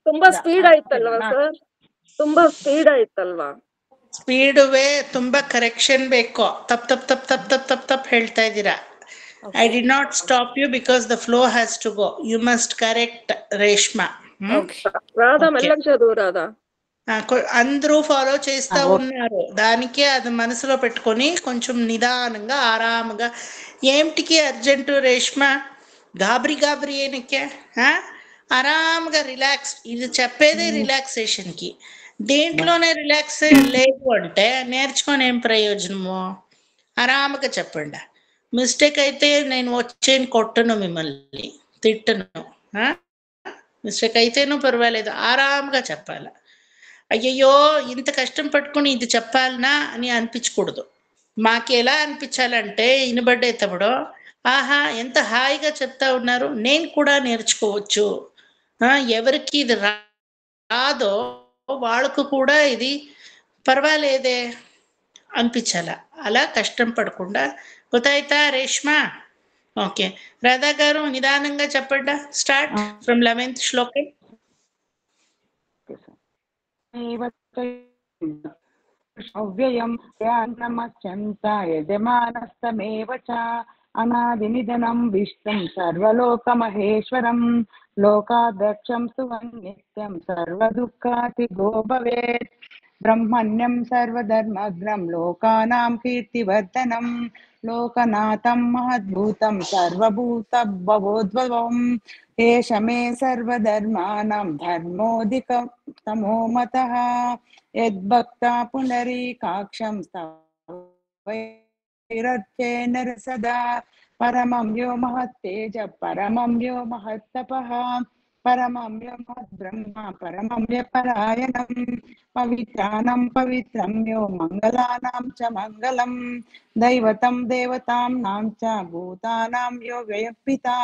ತುಂಬಾ ಸ್ಪೀಡ್ ಆಯ್ತಲ್ವಾ ಸರ್? ತುಂಬಾ ಸ್ಪೀಡ್ ಆಯ್ತಲ್ವಾ? ಸ್ಪೀಡುವೆ ತುಂಬಾ ಕರೆಕ್ಷನ್ ಬೇಕು. ತಪ್ ಹೇಳ್ತಾ ಇದ್ದೀರಾ. I did not stop you because the flow has to go. You must correct Reshma. Radha Mellam చదువు రాధా. అందరూ ఫాలో చేస్తా ఉన్నారు. దానికే అది మనసులో పెట్టుకొని కొంచెం నిదానంగా ఆరాముగా. ఏమిటికి అర్జెంటు రేష్మా? గాబరి ಏನಕ್ಕೆ? ఆరాముగా రిలాక్స్. ఇది చెప్పేదే రిలాక్సేషన్కి. దేంట్లోనే రిలాక్స్ లేదు అంటే నేర్చుకొని ఏం ప్రయోజనము? ఆరాముగా చెప్పండి. మిస్టేక్ అయితే నేను వచ్చేని కొట్టను, మిమ్మల్ని తిట్టను. మిస్టేక్ అయితేనూ పర్వాలేదు, ఆరాముగా చెప్పాలి. అయ్యయ్యో ఇంత కష్టం పట్టుకుని ఇది చెప్పాలనా అని అనిపించకూడదు. మాకు ఎలా అనిపించాలంటే వినబడ్డేటప్పుడు ఆహా ఎంత హాయిగా చెప్తా ఉన్నారు, నేను కూడా నేర్చుకోవచ్చు, ఎవరికి ఇది రాదో వాళ్ళకు కూడా ఇది పర్వాలేదే అనిపించాల. అలా కష్టం పడకుండా. ಗೊತ್ತಾಯ್ತಾ ರೇಷ್ಮಾ? ಓಕೆ. ರಾಧಾ గారు నిదానంగా చెప్పండి. స్టార్ట్ ఫ్రమ్ 11th శ్లోకం. అవ్యయం ధ్యానమత్యంత యజమానస్తమేవ చ అనాదినిధనం విష్ణుం సర్వలోకమహేశ్వరం లోకాధ్యక్షం సువం నిత్యం సర్వదుఃఖాతిగో భవేత్ బ్రహ్మణ్యం సర్వధర్మగ్నం లోకానాం కీర్తివర్ధనం లోకనాథం మహద్భూతం సర్వభూతభవోద్భవం ఏష మే సర్వధర్మాణం ధర్మోధికం తమో మతః యద్భక్తా పునరీకాక్షం స్తవైరర్చేన సదా పరమం యో మహత్తేజ పరమం యో మహత్తపః పరమం యో మహద్బ్రహ్మ పరమం యో పరాయణం పవిత్రాణం పవిత్రం యో మంగళానాం చ మంగళం దైవతం దేవతానాం చ భూతానాం యో వ్యయపితా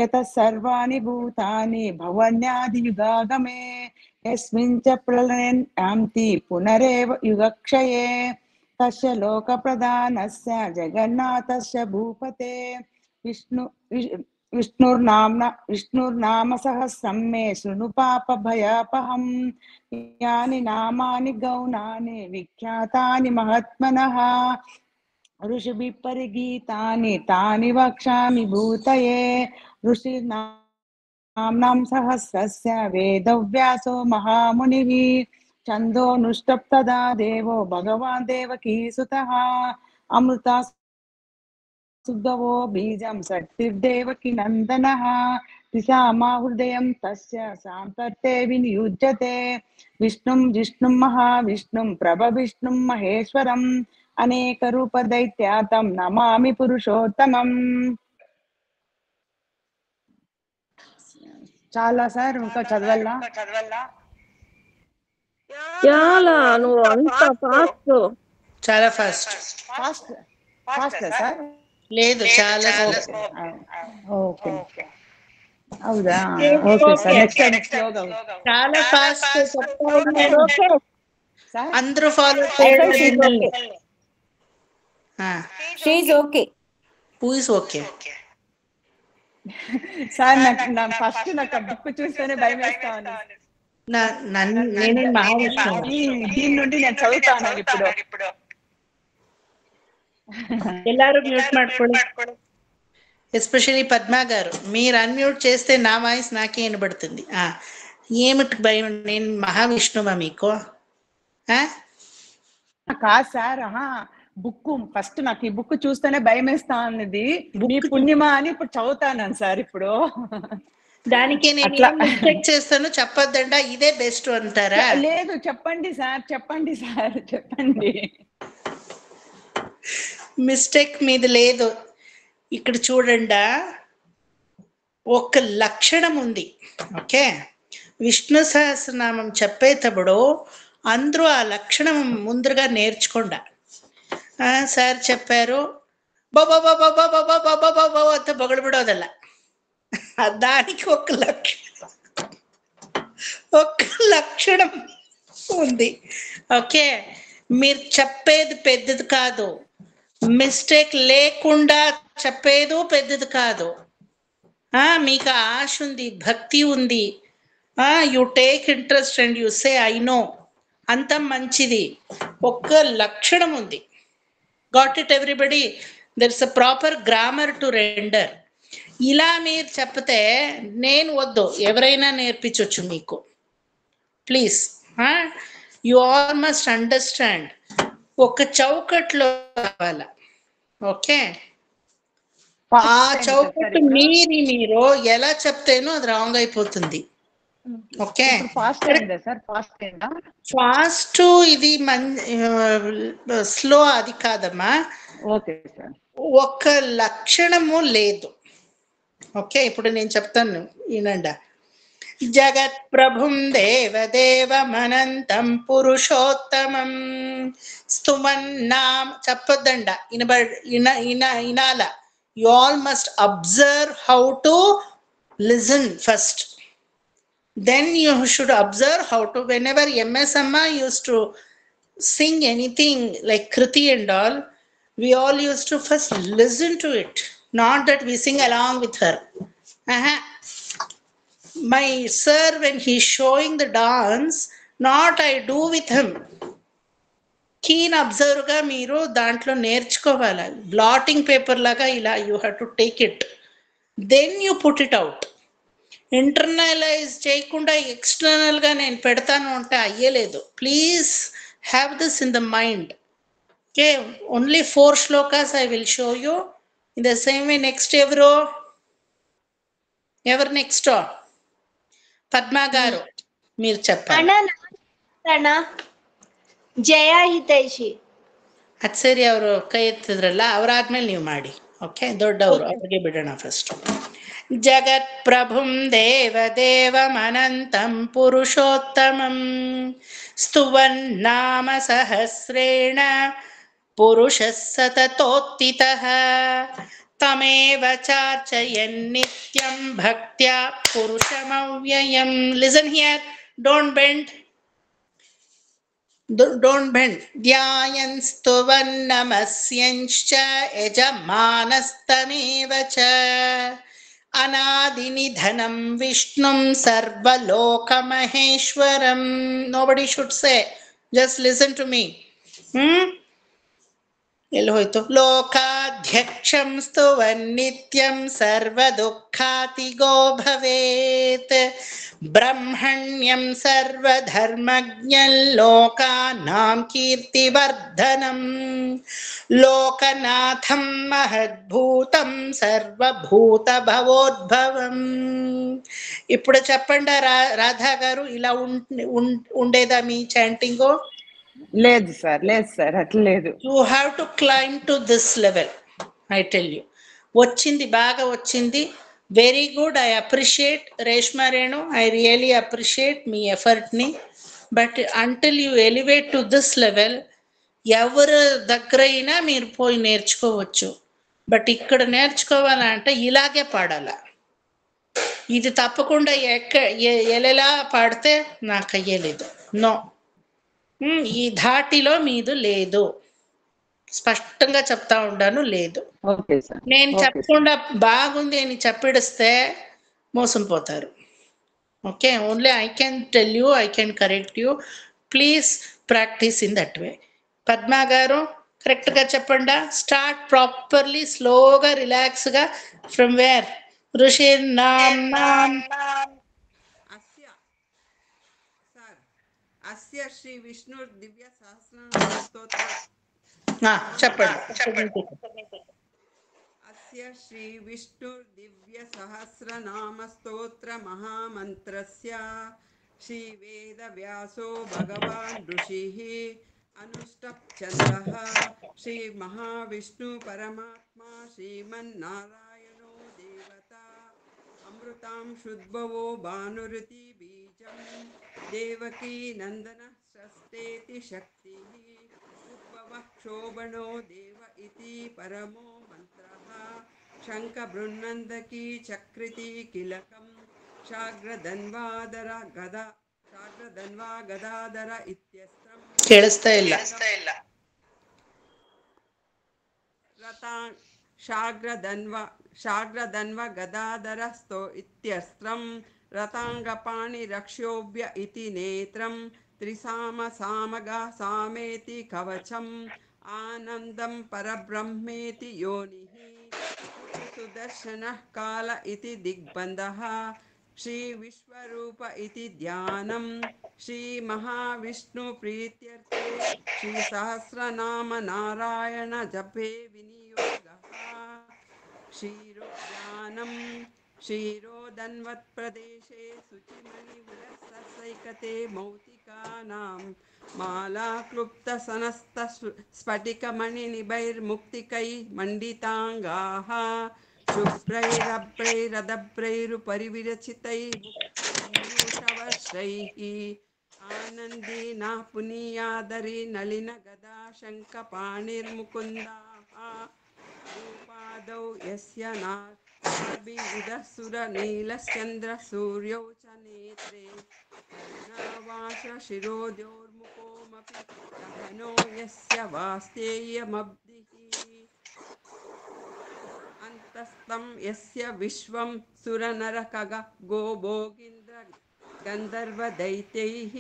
యతః సర్వాణి భూతాని భవన్యాదియుగాగమే యస్మిన్ చ ప్రళయంతి పునరేవ యుగక్షయే తస్య లోక ప్రధానస్య జగన్నాథస్య భూపతే విష్ణుర్నామ సహస్రం మే శృణు పాప భయాపహం యాని నామాని గౌణాని విఖ్యాతాని మహాత్మనః ఋషిభిః పరిగీతాని తాని వక్ష్యామి భూతయే ఋషిర్నామ్నాం సహస్రస్య వేదవ్యాసో మహామునిః ఛందోనుష్టప్తదా దేవో భగవాన్ దేవకీసుతః అమృతా సుగ్ధవో బీజం సత్తిర్దేవకి నందనః పిశామా హృదయం తస్య సాంతర్తే వినియుజ్యతే విష్ణుం జిష్ణుం మహావిష్ణుం ప్రభవిష్ణుం మహేశ్వరం అనేక రూప దైత్యాతం నమామి పురుషోత్తమం. చాలా సార్, ఇంకా చదవాలా? చాలా నువ్వు అంత ఫాస్ట్. చాలా ఫాస్ట్ సార్? లేదు, చాలా ఓకే, హౌదా? ఓకే సార్, నెక్స్ట్ టైం స్లోగా. చాలా ఫాస్ట్ సార్ అందరూ ఫాలో చేయండి. She is okay. Who is okay? Sir నాకు ఫస్ట్ నాకు బుక్ చూస్తేనే భయం వేస్తా ఉంది. నేనే మహావిష్ణు. దీని నుండి నేను చదువుతాను ఇప్పుడు. ಎಲ್ಲಾರು ಮ್ಯೂಟ್ ಮಾಡ್ಕೊಳ್ಳಿ, ఎస్పెషల్లీ పద్మా గారు. మీరు అన్మ్యూట్ చేస్తే నా వాయిస్ నాకే వినబడుతుంది. ఏమిటి భయం? నేను మహావిష్ణువా మీకు? కాదు సార్, బుక్ ఫస్ట్ నాకు ఈ బుక్ చూస్తేనే భయం వేస్తా ఉన్నది. మీ పుణ్యమా అని ఇప్పుడు చదువుతాను సార్. ఇప్పుడు దానికి నేను మిస్టేక్ చేస్తాను చెప్పొద్దంట, ఇదే బెస్ట్ అంటారా? లేదు, చెప్పండి సార్, చెప్పండి సార్, చెప్పండి. మిస్టేక్ మీద లేదు. ఇక్కడ చూడండి, ఒక లక్షణం ఉంది. ఓకే, విష్ణు సహస్రనామం చెప్పేటప్పుడు అందరూ ఆ లక్షణం ముందరగా నేర్చుకోండి. సార్ చెప్పారు బాబా బాబా బాబా బాబా బాబా బాబా ಅಂತ పొగడబడోదಲ್ಲ. దానికి ఒక లక్షణం ఉంది. ఓకే, మీరు చెప్పేది పెద్దది కాదు, మిస్టేక్ లేకుండా చెప్పేది పెద్దది కాదు. మీకు ఆశ ఉంది, భక్తి ఉంది, you take interest and you say I know, అంత మంచిది. ఒక్క లక్షణం ఉంది. Got it everybody? There is a proper grammar to render. ఇలా మీరు చెప్పతే నేను వద్దు, ఎవరైనా నేర్పించవచ్చు మీకు. Please, you all must understand. ఒక చౌకట్లో కావాలా? ఓకే, ఆ చౌకట్టు మీరు ఎలా చెప్తేనో అది రాంగ్ అయిపోతుంది. ఓకే, ఫాస్ట్ ఇది స్లో అది కాదమ్మా. ఒక లక్షణము లేదు. ఓకే, ఇప్పుడు నేను చెప్తాను వినండి. జగత్ ప్రభుం దేవదేవమనంతం పురుషోత్తమం స్తుమన్నాం. చెప్పొద్దండ, ఇనాల. You all must observe how to listen first. Then you should observe how to, whenever MS Amma used to sing anything like Kriti and all, we all used to first listen to it, not that we sing along with her. My sir, when he's showing the dance, not I do with him. Keen అబ్జర్వ్గా మీరు దాంట్లో నేర్చుకోవాలి. Blotting paper లాగా ఇలా you have to take it, then you put it out. Internalize చేయకుండా ఎక్స్టర్నల్గా నేను పెడతాను అంటే అయ్యలేదు. Please have this in the mind. Okay, only 4 shlokas I will show you. In the same way next ఎవరు నెక్స్ట్? పద్మా గారు మీరు చెప్పాలి. ಅಣ್ಣ ಜಯ ಹಿತೈಷಿ. ಅದು ಸರಿ, ಅವರು ಕೈ ಎತ್ತಿದ್ರಲ್ಲ, ಅವರಾದ್ಮೇಲೆ ನೀವು ಮಾಡಿ. ಓಕೆ, ದೊಡ್ಡವರು, ಅವ್ರಿಗೆ ಬಿಡೋಣ ಫಸ್ಟ್. ಜಗತ್ ಪ್ರಭುಂ ದೇವದೇವಮನಂತಂ ಪುರುಷೋತ್ತಮಂ ಸ್ತುವನ್ ನಾಮ ಸಹಸ್ರೇಣ ಪುರುಷಃ ಸತತೋತ್ತಿತಃ ತಮೇವ ಚಾರ್ಚಯನ್ ನಿತ್ಯಂ ಭಕ್ತ್ಯಾ ಪುರುಷಮವ್ಯಯಂ. Listen here, don't bend. Don't bend. Dhyayan stuvan namasyancha yajamaanastameva cha anadinidhanam vishnum sarvalokamaheshwaram. Nobody should say. Just listen to me. ಎಲ್ಲಿ ಹೋಯ್ತು? ಲೋಕಾಧ್ಯಕ್ಷಂ ಸ್ತುವನ್ ನಿತ್ಯಂ ಸರ್ವದುಃಖಾತಿಗೋ ಭವೇತ್ ಬ್ರಹ್ಮಣ್ಯಂ ಸರ್ವಧರ್ಮಜ್ಞಂ ಲೋಕಾನಾಂ ಕೀರ್ತಿವರ್ಧನಂ ಲೋಕನಾಥಂ ಮಹದ್ಭೂతం సర్వభూత భవోద్భవం. ఇప్పుడు చెప్పండి రాధా గారు, ఇలా ఉండేదా మీ చాంటింగ్? లేదు సార్, లేదు సార్, అట్లా లేదు. You have to climb to this level. I tell you, వచ్చింది, బాగా వచ్చింది. Very good. I appreciate Reshma Renu, I really appreciate మీ ఎఫర్ట్ని. But until you elevate to this level, ఎవరు దగ్గర అయినా మీరు పోయి నేర్చుకోవచ్చు. బట్ ఇక్కడ నేర్చుకోవాలంటే ఇలాగే పాడాల. ఇది తప్పకుండా ఎలా పాడితే నాకు అయ్యలేదు. నో, ఈ ధాటిలో మీదు లేదు. స్పష్టంగా చెప్తా ఉండాను, లేదు. నేను చెప్పకుండా బాగుంది అని చెప్పిడిస్తే మోసం పోతారు. Okay, only I can tell you, I can correct you. Please practice in that way. Padma గారు కరెక్ట్గా చెప్పండా? స్టార్ట్ ప్రాపర్లీ, స్లోగా, రిలాక్స్గా. From where? ఋషి నామ్ అస్య శ్రీ విష్ణు దివ్య సహస్రనామ స్తోత్ర. చెప్పండి. అస్య శ్రీ విష్ణు దివ్య సహస్రనామ స్తోత్ర మహామంత్రస్య శ్రీ వేద వ్యాసో భగవాన్ ఋషిః అనుష్టప్ఛందః శ్రీ మహావిష్ణు పరమాత్మా శ్రీమన్నారాయణో దేవతా అమృతాం శుద్భవో భానురితి బీజం దేవకీ నందన స్రస్తేతి శక్తి ఉద్భవ క్షోభణో దేవ ఇతి పరమో మంత్రః శంఖ బృన్నందకీ చక్రితి కిలకం శాగ్రధన్వాధర గదాధర ఇత్యస్త్రం ಕೇಳಿಸ್ತಾ ಇಲ್ಲ. ಶಾಗ್ರಧನ್ವ ಗದಾಧರ ಸ್ತೋ ಇತ್ಯಸ್ತ್ರಂ ರತಾಂಗಪಾಣಿ ರಕ್ಷ್ಯೋಭ್ಯ ಇತಿ ನೇತ್ರಂ ತ್ರಿಸಾಮ ಸಾಮಗ ಸಾಮೇತಿ ಕವಚಂ ಆನಂದಂ ಪರಬ್ರಹ್ಮೇತಿ ಯೋನಿಃ ಸುದರ್ಶನಃ ಕಾಲ ಇತಿ ದಿಗ್ಬಂಧಃ ಶ್ರೀ ವಿಶ್ವರೂಪ ಇತಿ ಧ್ಯಾನಂ ಶ್ರೀ ಮಹಾವಿಷ್ಣು ಪ್ರೀತ್ಯರ್ಥೆ ಶ್ರೀ ಸಹಸ್ರನಾಮ ನಾರಾಯಣ ಜಪೇ ವಿನಿಯೋಗಃ ಕ್ಷೀರೋಜ್ಞಾನಂ ಕ್ಷೀರೋದನ್ವತ್ ಪ್ರದೇಶೆ ಶುಚಿಮಣಿ ವಿರಸೈಕತೆ ಮೌತಿಕಾನಾಂ ಮಾಲಾ ಕ್ಲುಪ್ತ ಸನಸ್ತ ಸ್ಫಟಿಕಮಣಿ ನಿಭೈರ್ಮುಕ್ತಿಕೈ ಮಂಡಿತಾಂಗಾಃ शुभ्रैरभ्रैरदभ्रैरुपरिविरचितैः आनन्दीना पुनीयादरी नलिन गदा शङ्खपाणिर्मुकुन्दाः रूपादौ यस्य नाभिदसुरनीलश्चन्द्र सूर्यौ च नेत्रे कर्णावास शिरोद्योर्मुखोमपि दहनो यस्य वास्तेयमब्धिः अंतस्तं यस्य विश्वं सुरनरखग गोभोगीन्द्र गन्धर्वदैत्यैः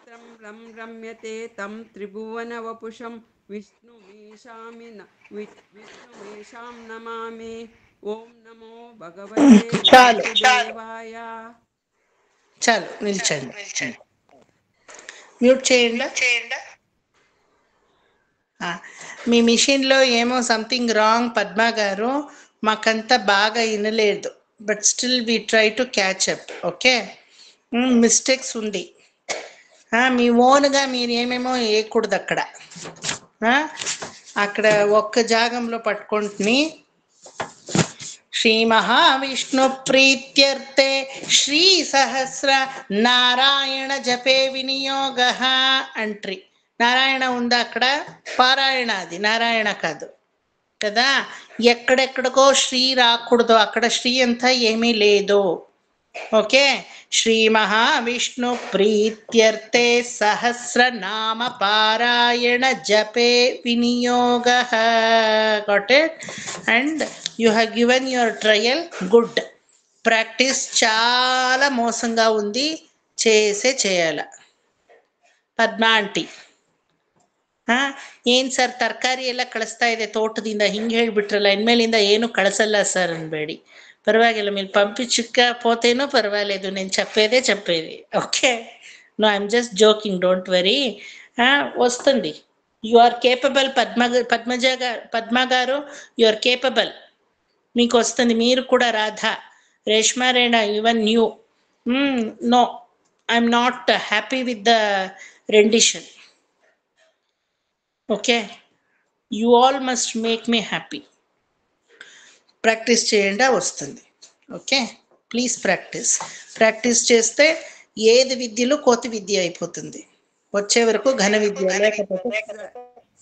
नेत्रं लं रम्यते तं त्रिभुवनवपुषं विष्णुमीशां नमामि। ओम नमो भगवते చాలు वासुदेवाय। చాలు నిల్చండి. మ్యూట్ చేయండి. మీ మిషన్లో ఏమో సంథింగ్ రాంగ్ పద్మ గారు, మాకంతా బాగా వినలేదు. But still we try to catch up. Okay, mistakes ఉంది. మీ ఓన్గా మీరు ఏమేమో వేయకూడదు అక్కడ. అక్కడ ఒక్క జాగంలో పట్టుకుంటుని శ్రీ మహావిష్ణు ప్రీత్యర్థే శ్రీ సహస్ర నారాయణ జపే వినియోగ అంట్రీ. నారాయణ ఉందా అక్కడ? పారాయణ, అది నారాయణ కాదు కదా. ఎక్కడెక్కడికో శ్రీ రాకూడదు, అక్కడ శ్రీ అంతా ఏమీ లేదు. ఓకే, శ్రీ మహావిష్ణు ప్రీత్యర్థే సహస్రనామ పారాయణ జపే వినియోగ. Got it? And you have given your trial. Good practice. చాలా మోసంగా ఉంది, చేయాల. ಪದ್ಮ ಆಂಟಿ, ಏನು ಸರ್ ತರಕಾರಿ ಎಲ್ಲ ಕಳಿಸ್ತಾ ಇದೆ ತೋಟದಿಂದ ಹಿಂಗೆ ಹೇಳಿಬಿಟ್ರಲ್ಲ, ಇನ್ಮೇಲಿಂದ ಏನು ಕಳಿಸಲ್ಲ ಸರ್ ಅನ್ಬೇಡಿ, పర్వాలేదు మీరు పంపించకపోతేనో పర్వాలేదు, నేను చెప్పేది. Okay, no I'm just joking, don't worry. వస్తుంది. You are capable. పద్మ గారు యు ఆర్ కేపబుల్, మీకు వస్తుంది. మీరు కూడా Radha, Reshma Renu, even you. No, I'm not happy with the rendition. Okay, you all must make me happy. Practice చేయండి, వస్తుంది. ఓకే, ప్లీజ్ ప్రాక్టీస్ చేస్తే ఏది విద్యలో కోతి విద్య అయిపోతుంది. వచ్చే వరకు ఘన విద్య, లేకపోతే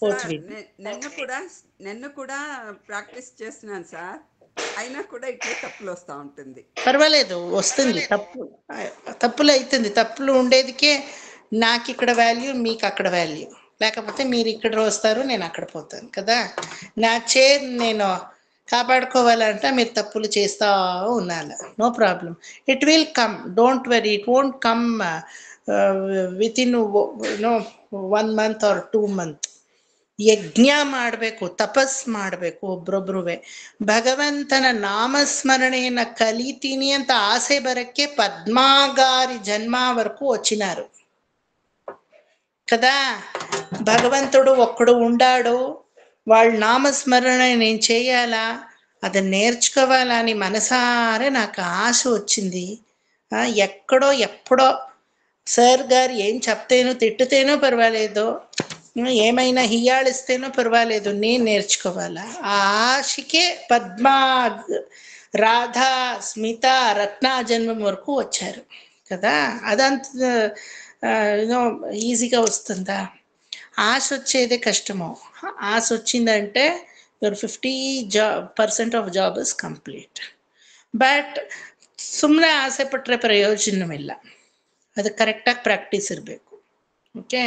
కోతి విద్య. నిన్ను కూడా ప్రాక్టీస్ చేస్తున్నాను సార్, అయినా కూడా ఇట్లే తప్పులు వస్తూ ఉంటుంది. పర్వాలేదు, వస్తుంది. తప్పులు అవుతుంది. తప్పులు ఉండేదికే నాకు ఇక్కడ వాల్యూ, మీకు అక్కడ వాల్యూ. లేకపోతే మీరు ఇక్కడ వస్తారు, నేను అక్కడ పోతాను కదా. నా చైర్ నేను కాపాడుకోవాలంటే మీరు తప్పులు చేస్తూ ఉండాలి. No problem, it will come, don't worry. It won't come with in 1 month or 2 months. ಯಜ್ಞ ಮಾಡಬೇಕು, ತಪಸ್ ಮಾಡಬೇಕು. ಒಬ್ರೊಬ್ರುವೆ ಭಗವಂತನ ನಾಮಸ್ಮರಣೆಯನ್ನ ಕಲಿತೀನಿ ಅಂತ ಆಸೆ ಬರಕ್ಕೆ పద్మాగారి జన్మ వరకు వచ్చినారు కదా. భగవంతుడు ఒక్కడు ఉండాడు, వాళ్ళ నామస్మరణ నేను చేయాలా, అది నేర్చుకోవాలా అని మనసారే నాకు ఆశ వచ్చింది. ఎప్పుడో సార్ గారు ఏం చెప్తేనో తిట్టుతేనో పర్వాలేదు, ఏమైనా హియాళిస్తేనో పర్వాలేదు, నేను నేర్చుకోవాలా. ఆ ఆశకే పద్మ, రాధా, స్మిత, రత్న జన్మం వరకు వచ్చారు కదా. అదంత ఈజీగా వస్తుందా? ఆశ వచ్చేదే కష్టమో. ఆశ వచ్చిందంటే your 50% of job is complete. But ಸುಮ್ಮನೆ ಆಸೆ ಪಟ್ಟರೆ ಪ್ರಯೋಜನವಿಲ್ಲ, ಅದು ಕರೆಕ್ಟಾಗಿ ಪ್ರಾಕ್ಟೀಸ್ ಇರಬೇಕು. ఓకే,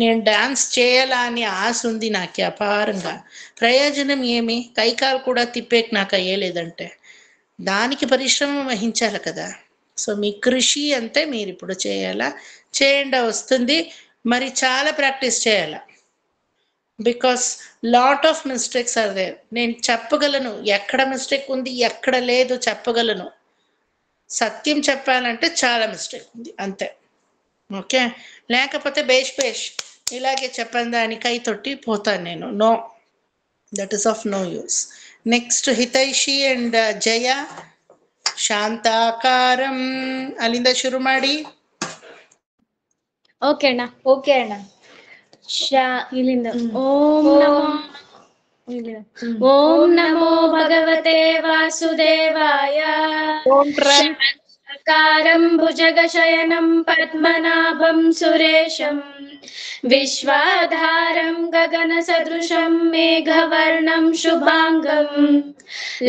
నేను డాన్స్ చేయాలా అని ఆశ ఉంది నాకు అపారంగా. ప్రయోజనం ఏమి? కైకాలు కూడా తిప్పేకి నాకు అయ్యేలేదంటే దానికి పరిశ్రమ వహించాలి కదా. సో మీ కృషి అంతే, మీరు ఇప్పుడు చేయాలా, చేయండి, వస్తుంది. మరి చాలా ప్రాక్టీస్ చేయాలా, because lot of mistakes are there. నేను చెప్పగలను ఎక్కడ మిస్టేక్ ఉంది, ఎక్కడ లేదు చెప్పగలను. సత్యం చెప్పాలంటే చాలా మిస్టేక్ ఉంది అంతే. ఓకే, లేకపోతే బేష్ ఇలాగే చెప్పండి దాని కై తొట్టి పోతాను నేను. No, that is of no use. Next Hitaishi and Jaya. ಶಾಂತಾಕಾರಂ ಅಲ್ಲಿಂದ ಶುರು ಮಾಡಿ. ಓಕೆ ಅಣ್ಣ. ಇಲ್ಲಿಂದ ಓಂ ನಮೋ ಭಗವತೆ ವಾಸುದೇವಾಯ. ಶಾಂತಾಕಾರಂ ಭುಜಗಶಯನಂ ಪದ್ಮನಾಭಂ ಸುರೇಶಂ ವಿಶ್ವಾಧಾರಂ ಗಗನ ಸದೃಶಂ ಮೇಘವರ್ಣಂ ಶುಭಾಂಗಂ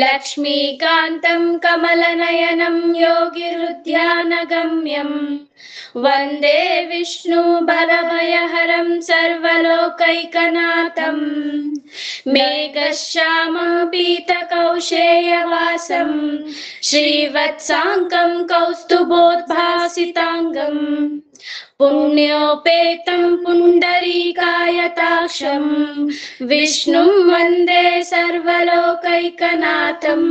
ಲಕ್ಷ್ಮೀಕಾಂತಂ ಕಮಲನಯನಂ ಯೋಗಿರುಧ್ಯಾನಗಮ್ಯಂ ವಂದೇ ವಿಷ್ಣು ಭವಭಯಹರಂ ಸರ್ವಲೋಕೈಕನಾಥಂ ಮೇಘಶ್ಯಾಮಂ ಪೀತಕೌಶೇಯವಾಸಂ ಶ್ರೀವತ್ಸಾಂಕಂ ಕೌಸ್ತುಭೋದ್ಭಾಸಿತಾಂಗಂ पुण्योपेतं पुण्डरीकायताक्षं विष्णुं वन्दे सर्वलोकैकनाथम्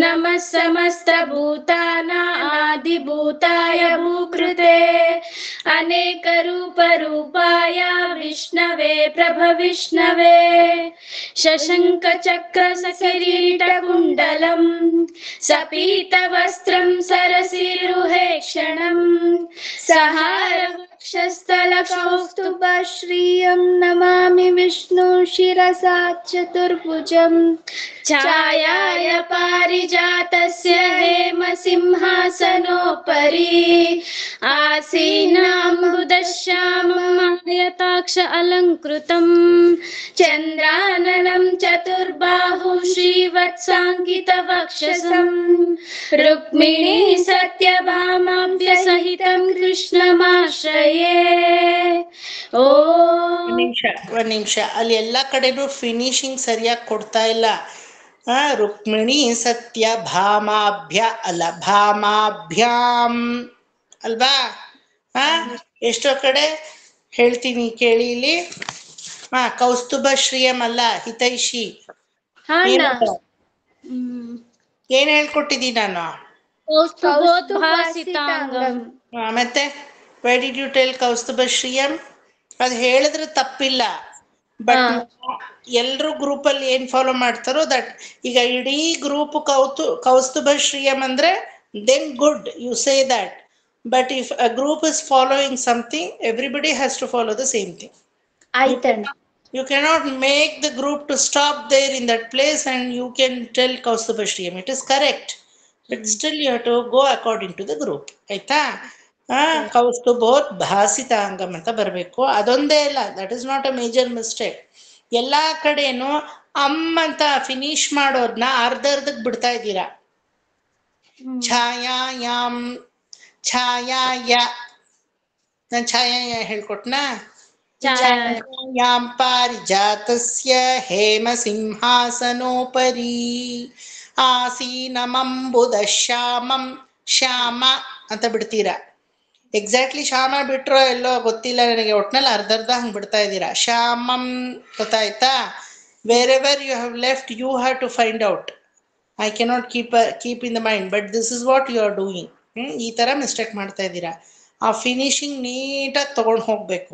नमः समस्तभूतानादिभूताय भूकृते अनेकरूपरूपाय विष्णवे प्रभविष्णवे शशङ्खचक्रसकिरीटकुण्डलं सपीतवस्त्रं सरसीरुहेक्षणं सहारवक्षस्थलकौस्तुभश्रियं नमामि विष्णु शिरसा चतुर्भुजम् छायाय पारिजातस्य हेमसिंहासनोपरि आसीनाम्बुदश्याममायताक्ष अलङ्कृतं चन्द्राननं चतुर्बाहुं श्रीवत्साङ्कितवक्षसं रुक्मिणी सत्यभामाभ्यसहितं कृष्णमाश्रये ओ ಒಂದ್ ನಿಮಿಷ ಅಲ್ಲಿ ಎಲ್ಲಾ ಕಡೆನೂ ಫಿನಿಶಿಂಗ್ ಸರಿಯಾಗಿ ಕೊಡ್ತಾ ಇಲ್ಲ. ರುಕ್ಮಿಣಿ ಸತ್ಯ ಭಾಮಾಭ್ಯ ಅಲ್ಲ, ಭಾಮಾಭ್ಯಾಂ ಅಲ್ವಾ? ಎಷ್ಟೋ ಕಡೆ ಹೇಳ್ತೀನಿ ಕೇಳಿ ಇಲ್ಲಿ. ಕೌಸ್ತುಭ ಶ್ರೀಯಂ ಅಲ್ಲ, ಹಿತೈಷಿ. ಏನ್ ಹೇಳ್ಕೊಟ್ಟಿದ್ದೀನಿ ನಾನು? ಮತ್ತೆ ವೈ ಡಿಡ್ ಯು ಟೆಲ್ ಕೌಸ್ತುಭ ಶ್ರೀಯಂ? ಅದು ಹೇಳಿದ್ರೆ ತಪ್ಪಿಲ್ಲ, ಬಟ್ ಎಲ್ರು ಗ್ರೂಪ್ ಅಲ್ಲಿ ಏನ್ ಫಾಲೋ ಮಾಡ್ತಾರೋ ದಟ್. ಈಗ ಇಡೀ ಗ್ರೂಪ್ ಕೌಸ್ತುಭ ಶ್ರೀಯಂ ಅಂದ್ರೆ then good, you say that. But if a group is following something, everybody has to follow the same thing. You cannot make the group to stop there in that place and you can tell Kaustubha Shriyam. It is correct, but still you have to go according to the group. ಆಯ್ತಾ? ಕೌಸ್ತುಭೋತ್ ಭಾಸಿತಾಂಗಂ ಅಂತ ಬರಬೇಕು. ಅದೊಂದೇ ಇಲ್ಲ, that is not a major mistake. ಎಲ್ಲಾ ಕಡೆನೂ ಅಂತ finish ಮಾಡೋದ್ನ ಅರ್ಧಕ್ಕೆ ಬಿಡ್ತಾ ಇದ್ದೀರಾ. ಛಾಯಾಯಾಮ್, ಛಾಯಾಯ, ನಾನು ಛಾಯಾಯ ಹೇಳ್ಕೊಟ್ನಾ? ಛಾಯಾಯಾಂ ಪಾರಿಜಾತಸ್ಯ ಹೇಮ ಸಿಂಹಾಸನೋಪರಿ ಆಸೀನಮಂಬುದ ಶ್ಯಾಮಂ, ಶ್ಯಾಮ ಅಂತ ಬಿಡ್ತೀರಾ. ಎಕ್ಸಾಕ್ಟ್ಲಿ ಶ್ಯಾಮ ಬಿಟ್ರೋ ಎಲ್ಲೋ ಗೊತ್ತಿಲ್ಲ ನನಗೆ, ಒಟ್ನಲ್ಲಿ ಅರ್ಧರ್ಧ ಹಂಗೆ ಬಿಡ್ತಾ ಇದ್ದೀರಾ. ಶ್ಯಾಮಂ, ಗೊತ್ತಾಯ್ತಾ? Where ever you have left you have to find out. I cannot keep in the mind, but this is what you are doing. ಈ ಥರ ಮಿಸ್ಟೇಕ್ ಮಾಡ್ತಾ ಇದ್ದೀರಾ. ಆ ಫಿನಿಶಿಂಗ್ ನೀಟಾಗಿ ತಗೊಂಡು ಹೋಗ್ಬೇಕು,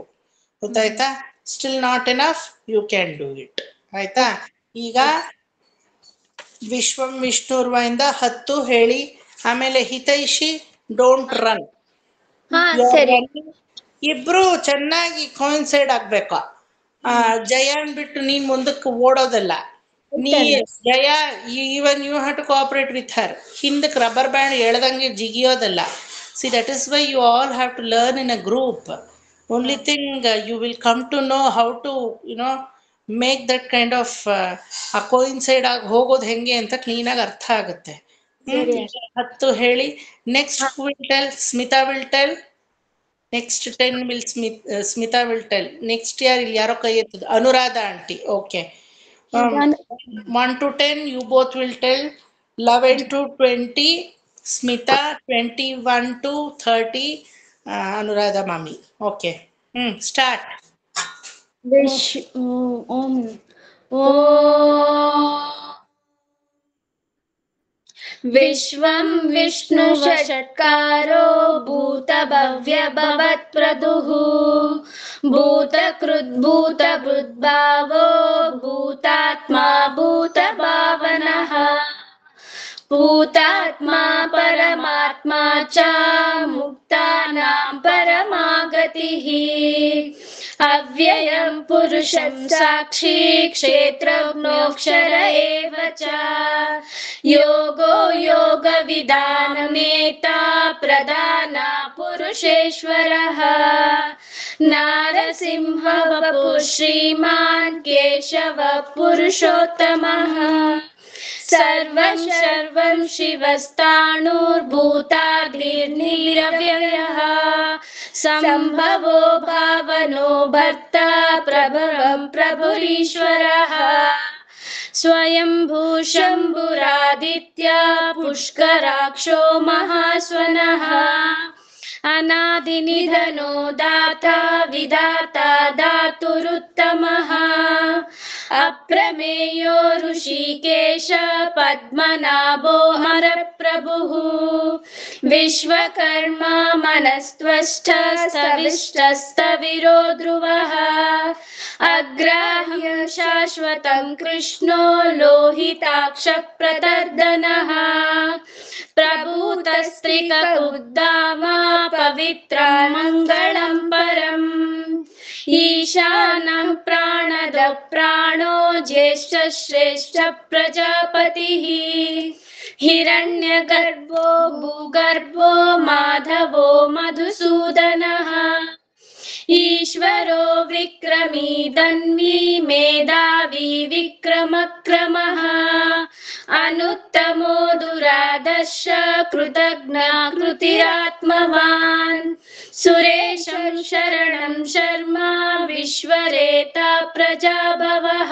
ಗೊತ್ತಾಯ್ತಾ? Still not enough, you can do it. ಆಯ್ತಾ? ಈಗ ವಿಶ್ವಂ ವಿಷ್ಣುರ್ವಿಂದ 10 ಹೇಳಿ. ಆಮೇಲೆ ಹಿತೈಷಿ, ಡೋಂಟ್ ರನ್. ಇಬ್ರು ಚೆನ್ನಾಗಿ ಕೋಯಿನ್ಸೈಡ್ ಆಗ್ಬೇಕು. ಜಯನ್ ಬಿಟ್ಟು ನೀನ್ ಮುಂದಕ್ಕೆ ಓಡೋದಲ್ಲ. Jaya, even you have to cooperate with her. ಹಿಂದಕ್ಕೆ ರಬ್ಬರ್ ಬ್ಯಾಂಡ್ ಎಳ್ದಂಗೆ ಜಿಗಿಯೋದಲ್ಲ. See, that is why you all have to learn in a group. Only thing you will come to know how to, make that kind of coincide ಆಗಿ ಹೋಗೋದು ಹೆಂಗೆ ಅಂತ ಕ್ಲೀನಾಗಿ ಅರ್ಥ ಆಗುತ್ತೆ. 10 ಹೇಳಿ. Next will tell Smita, will tell. Next 10 will Smita will tell. Next ಯಾರೋ ಕೈ ಎತ್ತದ? Anuradha aunty. Okay. 1 to 10 you both will tell. 11 to 20 Smita. 21 to 30 Anuradha Mami. Okay, start. विश्वं विष्णुषट्कारो भूतभव्य भवत्प्रदुः भूतकृद्भूतभृद्भावो भूतात्मा भूतभावनः भूतात्मा परमात्मा च मुक्तानां परमागतिः अव्ययं पुरुषं साक्षी क्षेत्रज्ञोऽक्षर एव च योगो योगविदानमेता प्रधाना पुरुषेश्वरः नारसिंहः वपुः श्रीमान् केशवः पुरुषोत्तमः सर्वं सर्वं शिवस्ताणुर्भूताग्निर्निरव्ययः संभवो भावनो भर्ता प्रभवं प्रभुरीश्वरः स्वयंभू शम्भुरादित्य पुष्कराक्षो महास्वनः अनादिनिधनो दाता विधाता दातुरुत्तमः अप्रमेयो ऋषिकेश पद्मनाभो हरप्रभुः विश्वकर्मा मनस्त्वष्ट स्तविष्टस्तविरो ध्रुवः अग्राह्यं शाश्वतं कृष्णो लोहिताक्षः प्रतर्दनः प्रभूतस्त्रिककुद्धाम पवित्रं मङ्गलं परम् ईशानः प्राणदः प्राणो ज्येष्ठश्रेष्ठ प्रजापतिः हिरण्यगर्भो भूगर्भो माधवो मधुसूदनः ईश्वरो विक्रमी धन्वी मेधावी विक्रमक्रमः अनुत्तमो दुरादर्श कृतज्ञा कृतिरात्मवान् सुरेशं शरणं शर्मा विश्वरेता प्रजाभवः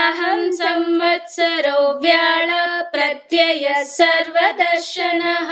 अहं संवत्सरो व्याळ प्रत्ययः सर्वदर्शनः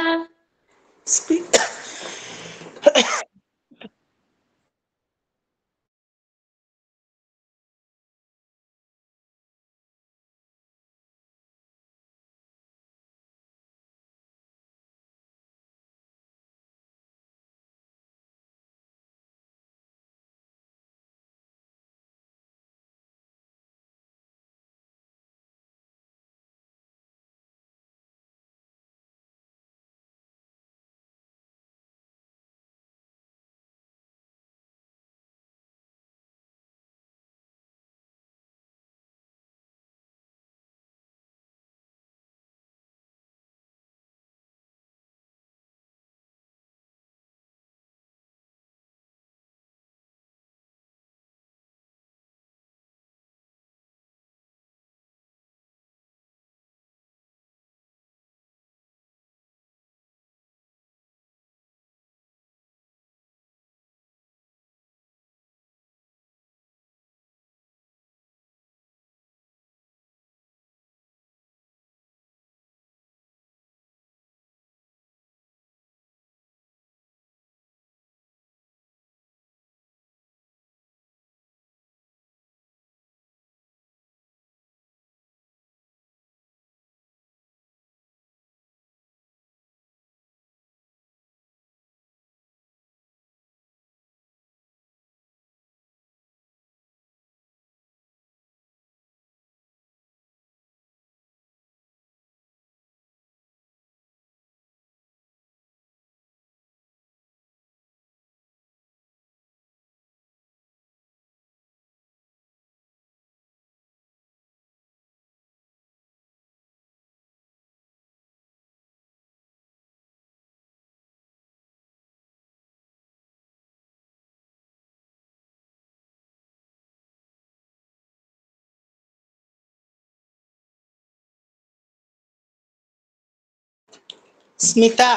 ಸ್ಮಿತಾ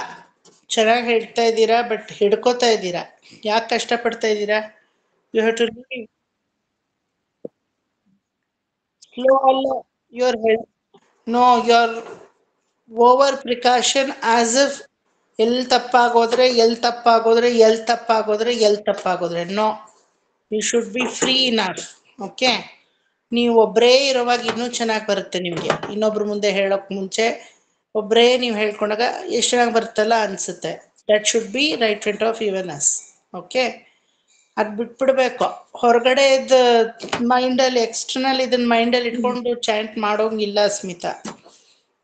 ಚೆನ್ನಾಗಿ ಹೇಳ್ತಾ ಇದ್ದೀರಾ, ಬಟ್ ಹಿಡ್ಕೋತಾ ಇದ್ದೀರಾ. ಯಾಕೆ ಕಷ್ಟಪಡ್ತಾ ಇದ್ದೀರಾ? ಯು ಹ್ಯಾವ್ ಟು ಸ್ಲೋ ಅಲ್ಲ. Your head no, your over precaution as if ಎಲ್ಲಿ ತಪ್ಪಾಗೋದ್ರೆ no, you should be free enough. Okay, ನೀವು ಒಬ್ಬರೇ ಇರುವಾಗ ಇನ್ನೂ ಚೆನ್ನಾಗಿ ಬರುತ್ತೆ ನಿಮಗೆ. ಇನ್ನೊಬ್ರ ಮುಂದೆ ಹೇಳೋಕ್ ಮುಂಚೆ ಒಬ್ಬರೇ ನೀವು ಹೇಳ್ಕೊಂಡಾಗ ಎಷ್ಟು ಚೆನ್ನಾಗಿ ಬರುತ್ತಲ್ಲ ಅನ್ಸುತ್ತೆ. That should B right front of even us. Okay, ಅದು ಬಿಟ್ಬಿಡ್ಬೇಕು. ಹೊರಗಡೆ ಇದು ಮೈಂಡಲ್ಲಿ ಎಕ್ಸ್ಟರ್ನಲ್ ಇದನ್ನ ಮೈಂಡಲ್ಲಿ ಇಟ್ಕೊಂಡು ಚಾಂಟ್ ಮಾಡೋಂಗಿಲ್ಲ ಸ್ಮಿತಾ.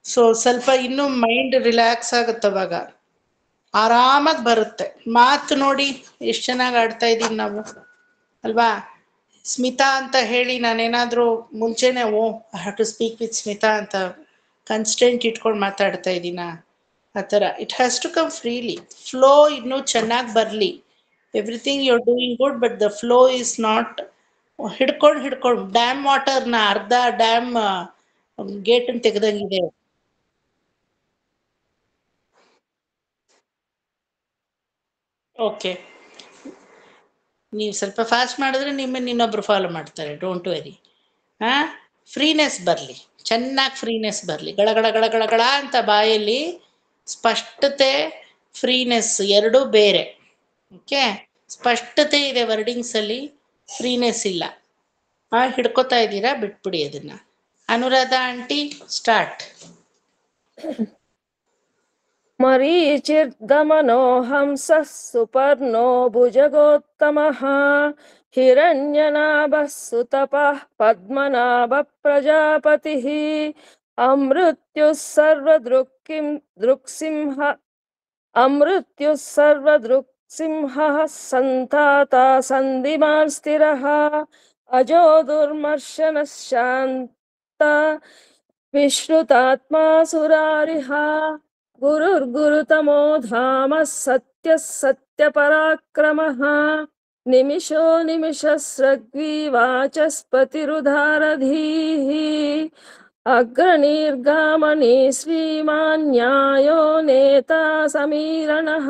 ಸೊ ಸ್ವಲ್ಪ ಇನ್ನೂ ಮೈಂಡ್ ರಿಲ್ಯಾಕ್ಸ್ ಆಗುತ್ತೆ, ಅವಾಗ ಆರಾಮಾಗಿ ಬರುತ್ತೆ. ಮಾತು ನೋಡಿ ಎಷ್ಟು ಚೆನ್ನಾಗಿ ಆಡ್ತಾ ಇದ್ದೀವಿ ನಾವು ಅಲ್ವಾ? ಸ್ಮಿತಾ ಅಂತ ಹೇಳಿ ನಾನೇನಾದರೂ ಮುಂಚೆನೆ I have to speak with Smita ಅಂತ ಕನ್ಸ್ಟೆಂಟ್ ಇಟ್ಕೊಂಡು ಮಾತಾಡ್ತಾ ಇದ್ದೀನ? ಆ ಥರ it has to come freely. Flow ಇನ್ನೂ ಚೆನ್ನಾಗಿ ಬರಲಿ. Everything you are doing good, but the flow is not ಹಿಡ್ಕೊಂಡು ಡ್ಯಾಮ್ ವಾಟರ್ನ ಅರ್ಧ ಡ್ಯಾಮ್ ಗೇಟನ್ನು ತೆಗೆದಂಗಿದೆ. ಓಕೆ, ನೀವು ಸ್ವಲ್ಪ ಫಾಸ್ಟ್ ಮಾಡಿದ್ರೆ ನಿಮ್ಮನ್ನು ಇನ್ನೊಬ್ರು ಫಾಲೋ ಮಾಡ್ತಾರೆ. Don't very. ಹಾಂ, ಫ್ರೀನೆಸ್ ಬರಲಿ, ಚೆನ್ನಾಗಿ ಫ್ರೀನೆಸ್ ಬರಲಿ. ಗಳಗಳ ಗಳಗಳ ಗಳ ಅಂತ ಬಾಯಲ್ಲಿ ಸ್ಪಷ್ಟತೆ ಫ್ರೀನೆಸ್ ಎರಡೂ ಬೇರೆ. ಓಕೆ, ಸ್ಪಷ್ಟತೆ ಇದೆ ವರ್ಡಿಂಗ್ಸ್ ಅಲ್ಲಿ, ಫ್ರೀನೆಸ್ ಇಲ್ಲ. ಹಿಡ್ಕೋತಾ ಇದ್ದೀರಾ, ಬಿಟ್ಬಿಡಿ ಅದನ್ನ. Anuradha aunty start. ಮರೀಚಿರ್ದಮನೋ ಹಂಸಃ ಸುಪರ್ಣೋ ಭುಜಗೋತ್ತಮಃ ಹಿರಣ್ಯನಾಭಃ ಸುತಪಃ ಪದ್ಮನಾಭ ಪ್ರಜಾಪತಿಃ ಅಮೃತ್ಯುಃ ಸರ್ವದೃಕ್ಸಿಂಹಃ ಸಂತಾತಾ ಸಂಧಿಮಾನ್ ಸ್ಥಿರಃ ಅಜೋ ದುರ್ಮರ್ಶನಃ ಶಾಂತ ವಿಶ್ರುತಾತ್ಮಾ ಸುರಾರಿಹ ಗುರುರ್ಗುರುತಮೋ ಧಾಮ ಸತ್ಯ ಸತ್ಯ ಪರಾಕ್ರಮಃ ನಿಮಿಷೋ ನಿಮಿಷಸ್ರಗ್ವಿ ವಾಚಸ್ಪತಿರುಧಾರಧೀಃ ಅಗ್ರನಿರ್ಗಾಮಣಿ ಶ್ರೀಮಾನ್ ನ್ಯಾಯೋ ನೇತಾ ಸಮೀರಣಃ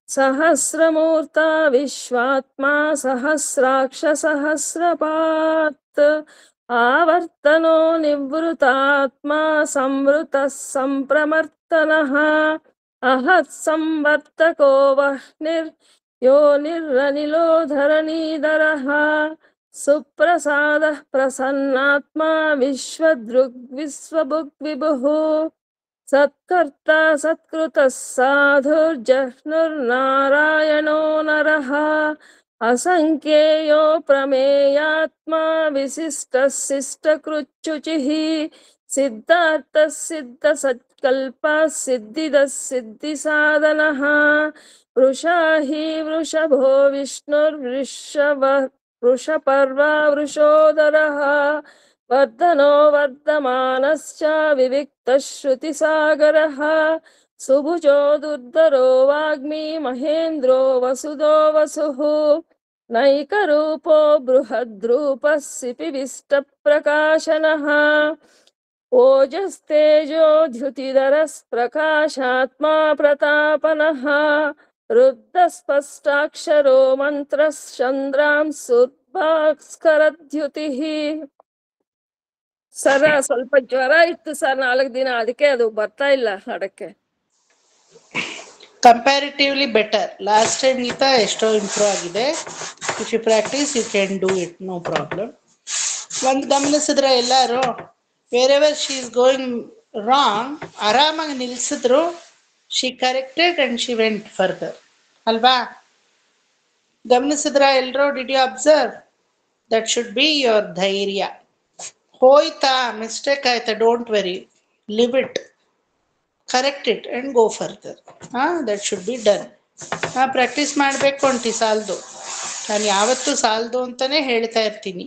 ಸಹಸ್ರಮೂರ್ತ ವಿಶ್ವಾತ್ಮ ಸಹಸ್ರಾಕ್ಷ ಸಹಸ್ರಪಾತ್ ಆವರ್ತನೋ ನಿವೃತಾತ್ಮ ಸಂವೃತ ಸಂಪ್ರಮರ್ತನಃ ಅಹತ್ ಸಂವರ್ತಕೋ ವಹ್ನಿರ್ ಯೋನಿರನಿಲೋ ಧರಣೀಧರಃ ಸುಪ್ರಸಾದ ಪ್ರಸನ್ನಾತ್ಮ ವಿಶ್ವಭುಗ್ ವಿಭುಃ ಸತ್ಕರ್ತ ಸತ್ಕೃತ ಸಾಧುರ್ಜಹ್ನುರ್ನಾರಾಯಣೋ ನರಃ ಅಸಂಖ್ಯೇಯೋ ಪ್ರಮೇಯಾತ್ಮ ವಿಶಿಷ್ಟ ಶಿಷ್ಟಕೃಚ್ಯುಚಿಃ ಸಿದ್ಧಾರ್ಥ ಸಿದ್ಧ ಸತ್ಕಲ್ಪ ಸಿದ್ಧಿದ ಸಿದ್ಧಿ ಸಾಧನಃ ವೃಷಾ ಹಿ ವೃಷಭೋ ವೃಷಪರ್ವ ವೃಷೋದರಃ ವರ್ಧನೋ ವರ್ಧಮಾನಶ್ಚ ವಿವಿಕ್ತ ಶ್ರುತಿ ಸಾಗರಃ ಸುಭುಜೋ ದುರ್ಧರೋ ವಾಗ್ಮಿ ಮಹೇಂದ್ರೋ ವಸುದೋ ವಸುಃ ನೈಕರೂಪೋ ಬೃಹದ್ರೂಪಃ ಸಿಪಿವಿಷ್ಟ ಪ್ರಕಾಶನಃ ಓಜಸ್ತೇಜೋ ದ್ಯುತಿಧರಃ ಪ್ರಕಾಶಾತ್ಮಾ ಪ್ರತಾಪನಃ ರುದ್ಧ ಸ್ಪಷ್ಟಾಕ್ಷರೋ ಮಂತ್ರಃ ಚಂದ್ರಾಂ ಸುರ್ಭಾಸ್ಕರದ್ಯುತಿಃ. ಸರ್ ಸ್ವಲ್ಪ ಜ್ವರ ಇತ್ತು ಸರ್ 4 ದಿನ, ಅದಕ್ಕೆ ಅದು ಬರ್ತಾ ಇಲ್ಲ ಹಾಡಕ್ಕೆ. Comparatively better. ಲಾಸ್ಟ್ ಟೈಮ್ ಗಿಂತ ಎಷ್ಟೋ ಇಂಪ್ರೂವ್ ಆಗಿದೆ. If you practice you can do it, no problem. ಒಂದು ಗಮನಿಸಿದ್ರೆ ಎಲ್ಲರೂ wherever she is going wrong ಆರಾಮಾಗಿ ನಿಲ್ಸಿದ್ರು. She corrected and she went further ಅಲ್ವಾ? ಗಮನಿಸಿದ್ರ ಎಲ್ಲರೂ? Did you observe? That should be your ಧೈರ್ಯ. ಹೋಯ್ತಾ, ಮಿಸ್ಟೇಕ್ ಆಯ್ತಾ, don't worry, leave it, correct it and go further. That should be done. Practice ಮಾಡಬೇಕು aunty, ಸಾಲದು. ನಾನು ಯಾವತ್ತೂ ಸಾಲದು ಅಂತಾನೆ ಹೇಳ್ತಾ ಇರ್ತೀನಿ.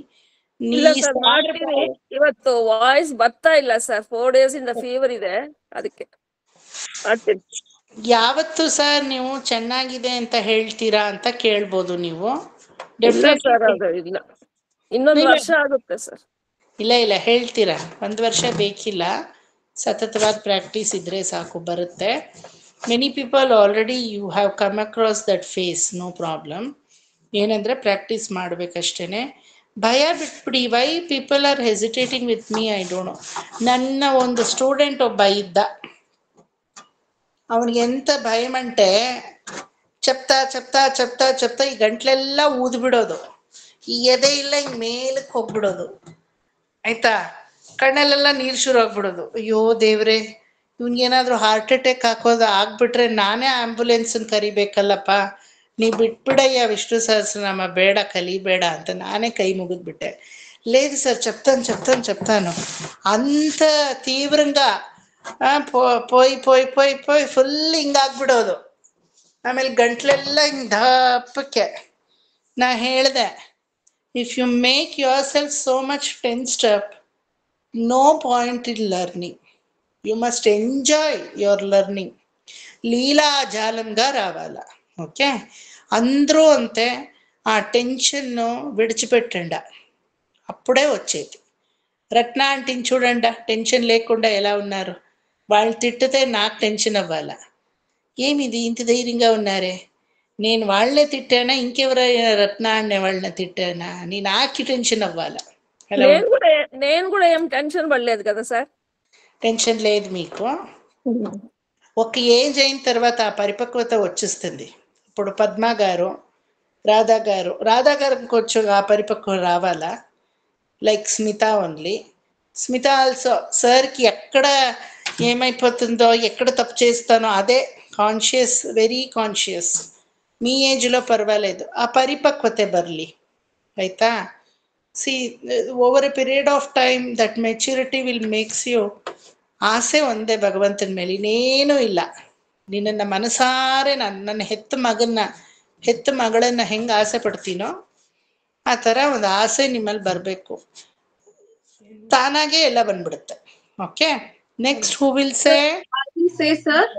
ಇಲ್ಲ ಸರ್, ಮಾಡ್ತೀನಿ. ಇವತ್ತು ವಾಯ್ಸ್ ಬರ್ತಾ ಇಲ್ಲ ಸರ್, 4 days ಇಂದ ಫೀವರ್ ಇದೆ, ಅದಕ್ಕೆ ಮಾಡ್ತೀನಿ. ಯಾವತ್ತು ಸರ್ ನೀವು ಚೆನ್ನಾಗಿದೆ ಅಂತ ಹೇಳ್ತೀರಾ ಅಂತ ಕೇಳ್ಬೋದು ನೀವು. ಇಲ್ಲ ಸರ್, ಅದು ಇಲ್ಲ, ಇನ್ನೊಂದು ವರ್ಷ ಆಗುತ್ತೆ ಸರ್. ಇಲ್ಲ ಹೇಳ್ತೀರಾ, 1 ವರ್ಷ ಬೇಕಿಲ್ಲ. ಸತತವಾದ ಪ್ರಾಕ್ಟೀಸ್ ಇದ್ರೆ ಸಾಕು, ಬರುತ್ತೆ. Many people already you have come across that phase, no problem. ಏನಂದ್ರೆ ಪ್ರಾಕ್ಟೀಸ್ ಮಾಡ್ಬೇಕಷ್ಟೇನೆ. ಭಯ ಬಿಟ್ಬಿಡಿ. Why people are hesitating with me, I don't know. ನನ್ನ ಒಂದು ಸ್ಟೂಡೆಂಟ್ ಒಬ್ಬ ಇದ್ದ, ಅವನಿಗೆ ಎಂತ ಭಯಮಂಟೆ, ಚಪ್ತಾ ಚಪ್ತಾ ಚಪ್ತಾ ಚಪ್ತಾ ಈ ಗಂಟ್ಲೆಲ್ಲ ಊದ್ಬಿಡೋದು, ಈ ಎದೆ ಇಲ್ಲ ಹಿಂಗ್ ಮೇಲಕ್ಕೆ ಹೋಗ್ಬಿಡೋದು, ಆಯ್ತಾ? ಕಣ್ಣಲ್ಲೆಲ್ಲ ನೀರು ಶುರು ಆಗ್ಬಿಡೋದು. ಅಯ್ಯೋ ದೇವ್ರೆ, ಇವ್ನಿಗೇನಾದ್ರೂ ಹಾರ್ಟ್ ಅಟ್ಯಾಕ್ ಆಗ್ಬಿಟ್ರೆ ನಾನೇ ಆಂಬುಲೆನ್ಸನ್ನು ಕರಿಬೇಕಲ್ಲಪ್ಪ, ನೀ ಬಿಟ್ಬಿಡಯ್ಯ ವಿಷ್ಣು ಸಹಸ್ರನಾಮ, ಬೇಡ ಕಲಿಬೇಡ ಅಂತ ನಾನೇ ಕೈ ಮುಗಿದ್ಬಿಟ್ಟೆ. లేదు సార్ చెప్తాను అంత తీవ్రంగా పోయి పోయి పోయి పోయి ಫುಲ್ ಹಿಂಗಾಗ್ಬಿಡೋದು. ಆಮೇಲೆ ಗಂಟ್ಲೆಲ್ಲ ಹಿಂಗೆ ದಪ್ಪಕ್ಕೆ. ನಾ ಹೇಳ್ದೆ, if you make yourself so much tensed up, no point in learning. You must enjoy your learning. లీలా జాలంగా రావాలా. ఓకే, అందరూ అంతే. ఆ టెన్షన్ను విడిచిపెట్టండి, అప్పుడే వచ్చేది. రత్న ఆంటీని చూడండి, టెన్షన్ లేకుండా ఎలా ఉన్నారు. వాళ్ళు తిట్టితే నాకు టెన్షన్ అవ్వాలా? ఏమిది ఇంత ధైర్యంగా ఉన్నారే, నేను వాళ్ళనే తిట్టానా, ఇంకెవరైనా రత్న అనే వాళ్ళని తిట్టానా అని నాకు టెన్షన్ అవ్వాలా? నేను కూడా ఏం టెన్షన్ పడలేదు కదా సార్. టెన్షన్ లేదు మీకు. ఒక ఏజ్ అయిన తర్వాత ఆ పరిపక్వత వచ్చేస్తుంది. ఇప్పుడు పద్మ గారు, రాధా గారికి కొంచెం ఆ పరిపక్వం రావాలా, like Smita only. Smita also సార్కి ఎక్కడ ఏమైపోతుందో, ఎక్కడ తప్పు చేస్తానో అదే కాన్షియస్, ವೆರಿ ಕಾನ್ಷಿಯಸ್. మీ ಏಜ್లో ಪರವಾಗಿಲ್ಲ, ಆ ಪರಿಪಕ್ವತೆ ಬರಲಿ ಆಯಿತಾ. See over a period of time that maturity will makes you. ಆಸೆ ಒಂದೇ ಭಗವಂತನ ಮೇಲೆ, ಇನ್ನೇನೂ ಇಲ್ಲ. ನಿನ್ನನ್ನು ಮನಸಾರೆ ನನ್ನ ಹೆತ್ತ ಮಗಳನ್ನು ಹೆಂಗೆ ಆಸೆ ಪಡ್ತೀನೋ ಆ ಥರ ಒಂದು ಆಸೆ ನಿಮ್ಮಲ್ಲಿ ಬರಬೇಕು, ತಾನಾಗೆ ಎಲ್ಲ ಬಂದ್ಬಿಡುತ್ತೆ. Okay, next who will say? Sir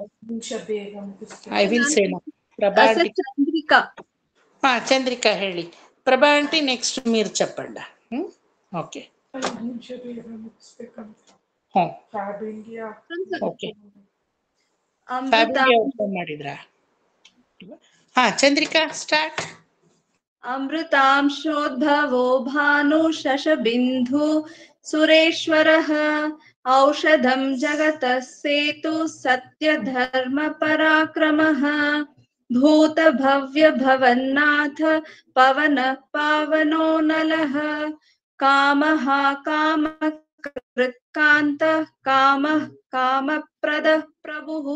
I will say no. Prabha aunty. Chandrika. Chandrika ಹೇಳಿ. ప్రభా ఆంటీ నెక్స్ట్ మీరు చెప్పండి. ఓకే ಓಕೆ, ಓಪನ್ ಮಾಡಿದ್ರಾ? ಚಂದ್ರಿಕಾ ಸ್ಟಾರ್ಟ್. ಅಮೃತಾಂಶೋದ್ಭವೋ ಭಾನು ಶಶಬಿಂಧು ಸುರೇಶ್ವರಃ ಔಷಧಂ ಜಗತಃ ಸೇತು ಸತ್ಯ ಧರ್ಮ ಪರಾಕ್ರಮಃ ಭೂತ ಭವ್ಯ ಭವನ್ನಾಥ ಪವನ ಪಾವನೋ ನಲಃ ಕಾಮಃ ಕಾಮಕೃತ್ಕಾಂತ ಕಾಮಃ ಕಾಮಪ್ರದಃ ಪ್ರಭುಃ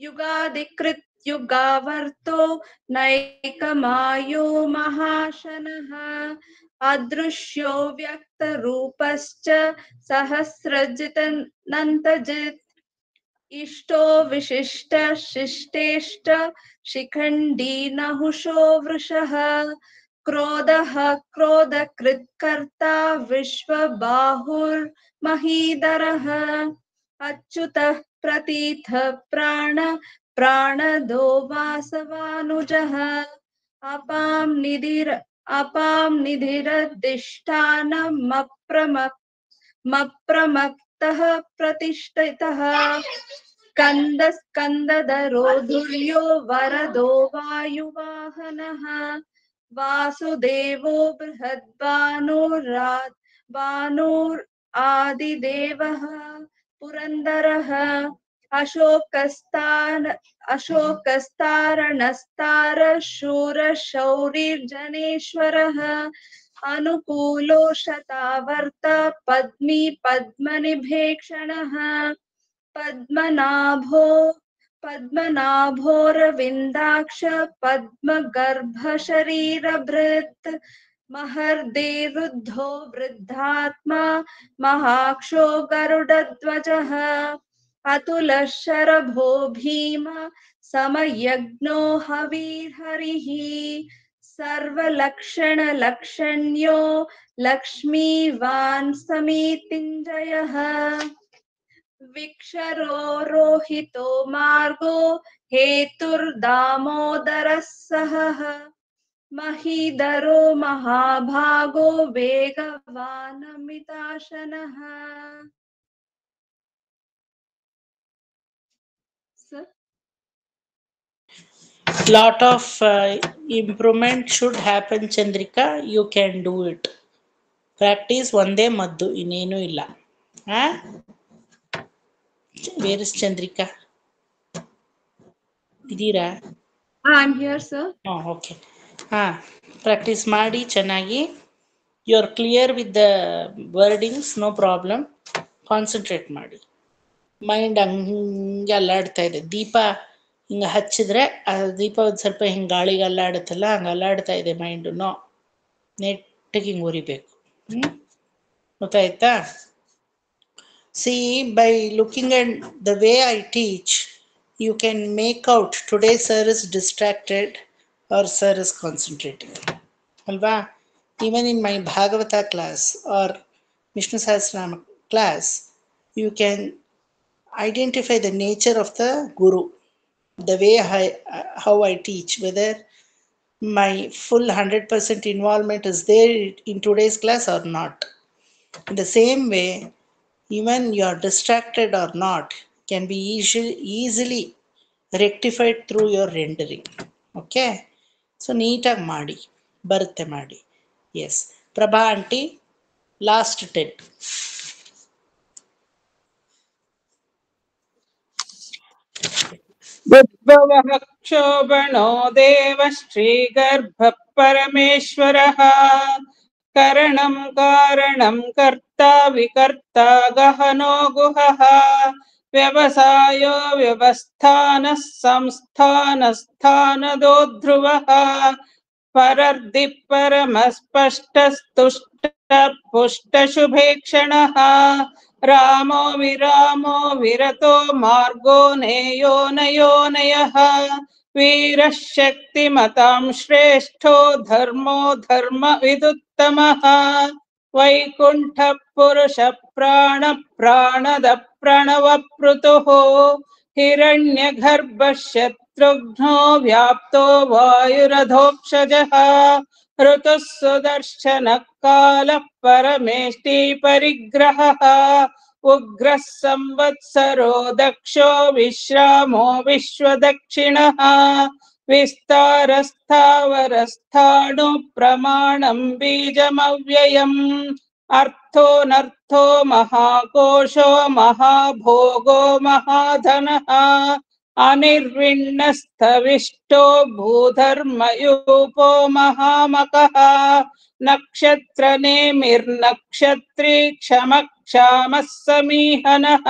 ಯುಗಾದಿಕೃತ್ ಯುಗಾವರ್ತೋ ನೈಕಮಾಯೋ ಮಹಾಶನಃ ಅದೃಶ್ಯೋ ವ್ಯಕ್ತರೂಪಶ್ಚ ಸಹಸ್ರಜಿತನಂತಜಿತ್ ಇಷ್ಟೋ ವಿಶಿಷ್ಟ ಶಿಷ್ಟೇಷ್ಟ ಶಿಖಂಡಿ ನಹುಷೋ ವೃಷಃ ಕ್ರೋಧಃ ಕ್ರೋಧಕೃತ್ಕರ್ತಾ ವಿಶ್ವಬಾಹುರ್ಮಹೀಧರಃ ಅಚ್ಯುತಃ ಪ್ರತೀಥ ಪ್ರಾಣ ಪ್ರಾಣದೋ ವಾಸವಾನುಜಃ ಅಪಾಂ ನಿಧಿರದಿಷ್ಟಾನಮಪ್ರಮಕ್ತಃ ಪ್ರತಿಷ್ಠಿತಃ ಸ್ಕಂದಧರೋ ಧುರ್ಯೋ ವರದೋ ವಾಯುವಾಹನಃ ವಾಸುದೇವೋ ಬೃಹದ್ಭಾನುರ್ ಆದಿದೇವಃ ಪುರಂದರಃ ಅಶೋಕಸ್ತಾರಣಸ್ತಾರ ಶೂರ ಶೌರಿರ್ಜನೇಶ್ವರಃ ಅನುಕೂಲೋ ಶತಾವರ್ತ ಪದ್ಮಿ ಪದ್ಮನಿಭೇಕ್ಷಣಃ ಪದ್ಮನಾಭೋರವಿಂದಾಕ್ಷ ಪದ್ಮಗರ್ಭ ಶರೀರಭೃತ್ ಮಹರ್ದೇರುದ್ಧೋ ವೃದ್ಧಾತ್ಮ ಮಹಾಕ್ಷೋ ಗರುಡಧ್ವಜಃ ಅತುಲ ಶರಭೋ Bhima ಸಮಯಜ್ಞೋ ಹವಿರ್ಹರಿಃ ಸರ್ವಲಕ್ಷಣ ಲಕ್ಷಣ್ಯೋ ಲಕ್ಷ್ಮೀವಾನ್ ಸಮೀತಿಂಜಯಃ ವಿಕ್ಷರೋ ರೋಹಿತೋ Margao ಹೇತುರ್ದಾಮೋದರಃ ಸಹಃ ಮಹೀಧರೋ ಮಹಾಭಾಗೋ ವೇಗವಾನಮಿತಾಶನಃ. Lot of improvement should happen, Chandrika. You can do it. Practice ಒಂದೇ ಮದ್ದು, ಇನ್ನೇನು ಇಲ್ಲ. Where is Chandrika? ಇದೀರಾ? I'm here, sir. Okay. Practice ಮಾಡಿ ಚೆನ್ನಾಗಿ. You are clear with the wordings, no problem. Concentrate ಮಾಡಿ. ಮೈಂಡ್ ಹಂಗೆ ಅಲ್ಲಾಡ್ತಾ ಇದೆ. ದೀಪ ಹಿಂಗೆ ಹಚ್ಚಿದ್ರೆ ಆ ದೀಪ ಒಂದು ಸ್ವಲ್ಪ ಹಿಂಗೆ ಗಾಳಿಗೆ ಅಲ್ಲಾಡುತ್ತಲ್ಲ, ಹಂಗೆ ಅಲ್ಲಾಡ್ತಾ ಇದೆ ಮೈಂಡು. ನೋ, ನೆಟ್ಟಿಗೆ ಹಿಂಗೆ ಉರಿಬೇಕು. ಗೊತ್ತಾಯ್ತಾ? See, by looking at the way I teach, you can make out today sir is distracted or sir is concentrating. Alva? Even in my Bhagavata class or Vishnu Sahasranama class, you can identify the nature of the Guru, the way how I teach, whether my full 100% involvement is there in today's class or not. In the same way, even you are distracted or not can be easily rectified through your rendering. Okay, so neatag ಮಾಡಿ ಬರುತ್ತೆ ಮಾಡಿ. Yes, Prabha aunty last 10. उद्भवः क्षोभणो देव श्रीगर्भः परमेश्वरः करणं कारणं कर्ता विकर्ता गहनो गुहः व्यवसायो व्यवस्थानः संस्थानस्थानदो ध्रुवः परर्धि परमस्पष्टस्तुष्टपुष्टशुभेक्षणः रामो विरामो विरतो मार्गो नेयो नयोनयः वीरः शक्तिमतां श्रेष्ठो धर्मो धर्मविदुत्तमः वैकुण्ठः पुरुषः प्राणद प्रणवप्रुतुः हिरण्यगर्भः शत्रुघ्नो व्याप्तो वायुरधोक्षजः ऋतुः सुदर्शनः कालः परमेष्टि परिग्रहः उग्रः संवत्सरो दक्षो विश्रामो विश्वदक्षिणः विस्तारस्थावरस्थाणु प्रमाणं बीजमव्ययम् अर्थोऽनर्थो महाकोशो महाभोगो महाधनः अनिर्विण्णस्थविष्टो भूधर्मयूपो महामकः नक्षत्रनेमिर्नक्षत्री क्षमः समीहनः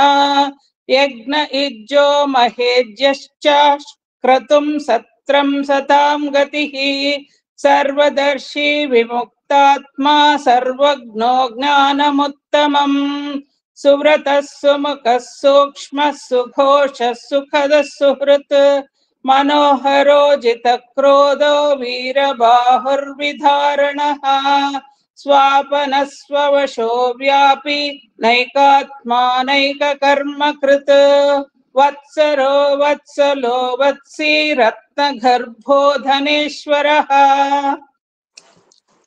यज्ञ इज्जो महेज्यश्च क्रतुं सत्रं सतां गतिः सर्वदर्शी विमुक्तात्मा सर्वज्ञो ज्ञानमुत्तमम् सुव्रतः सुमुखः सूक्ष्मः सुघोषः सुखदः सुहृत् मनोहरो जितक्रोधो वीरबाहुर्विधारणः स्वापनः स्ववशो व्यापी नैकात्मा नैककर्म कृत् वत्सरो वत्सलो वत्सी रत्नगर्भो धनेश्वरः.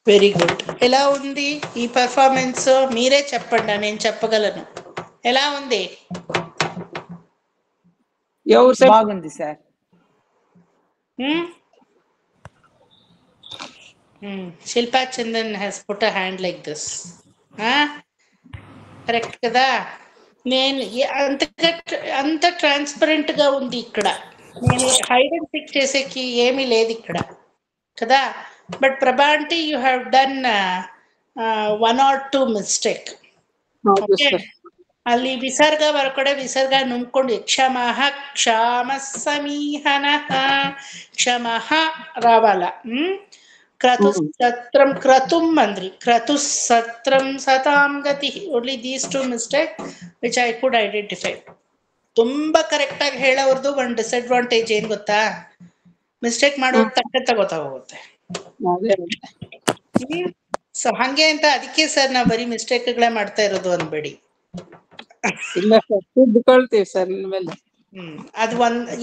Very good. ఎలా ఉంది ఈ పర్ఫార్మెన్స్? మీరే చెప్పండి, నేను చెప్పగలను. ఎలా ఉంది? బాగుంది sir. Shilpa Chandan has put a hand like this. Correct కదా? నేను అంత ట్రాన్స్పరెంట్ గా ఉంది ఇక్కడ. నేను హైడ్ అండ్ పిక్ చేసేకి ఏమీ లేదు ఇక్కడ కదా. But Prabhanti, you have done one or two mistake. Okay. ಅಲ್ಲಿ ವಿಸರ್ಗ ಬರ್ಕಡೆ ವಿಸರ್ಗ ನುಂಗ್ಕೊಂಡು ಕ್ಷಮಃ ಕ್ಷಾಮ ಸಮೀಹನಃ ಕ್ಷಮಃ ರಾವಲ್ಲ. ಕ್ರತು ಸತ್ರಂ ಕ್ರತುಂ ಅಂದ್ರಿ, ಕ್ರತು ಸತ್ರಂ ಸತಾಂ ಗತಿ. Only these two mistake which I could identify. ತುಂಬಾ ಕರೆಕ್ಟ್ ಆಗಿ ಹೇಳೋರ್ದು ಒಂದು ಡಿಸ್ಅಡ್ವಾಂಟೇಜ್ ಏನ್ ಗೊತ್ತಾ? ಮಿಸ್ಟೇಕ್ ಮಾಡೋದು ತಕ್ಕ ಗೊತ್ತಾಗೋಗುತ್ತೆ. ಸೊ ಹಂಗೆ ಅಂತ ಅದಕ್ಕೆ ಸರ್ ನಾವು ಬರೀ ಮಿಸ್ಟೇಕ್ಗಳೇ ಮಾಡ್ತಾ ಇರೋದು ಅನ್ಬೇಡಿ. ಅದು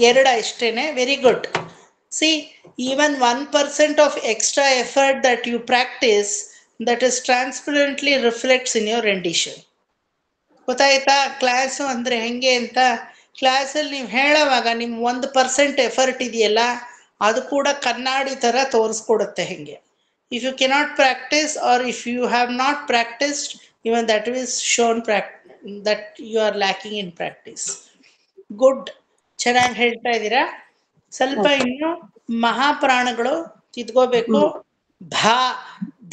ಎರಡು ಅಷ್ಟೇನೆ. Very good. C, even 1% of extra effort that you practice, that is transparently reflects in your rendition. ಗೊತ್ತಾಯ್ತಾ? ಕ್ಲಾಸು ಅಂದ್ರೆ ಹೆಂಗೆ ಅಂತ, ಕ್ಲಾಸಲ್ಲಿ ನೀವು ಹೇಳೋವಾಗ ನಿಮ್ 1% ಎಫರ್ಟ್ ಇದೆಯಲ್ಲ, ಅದು ಕೂಡ ಕನ್ನಡಿ ತರ ತೋರಿಸ್ಕೊಡುತ್ತೆ ಹೆಂಗೆ. If you cannot practise or if you have not practised, even that is shown that you are lacking in practice. Good, ಚೆನ್ನಾಗಿ ಹೇಳ್ತಾ ಇದ್ದೀರಾ. ಸ್ವಲ್ಪ ಇನ್ನು ಮಹಾಪ್ರಾಣಗಳು ತಿದ್ಕೋಬೇಕು. ಭಾ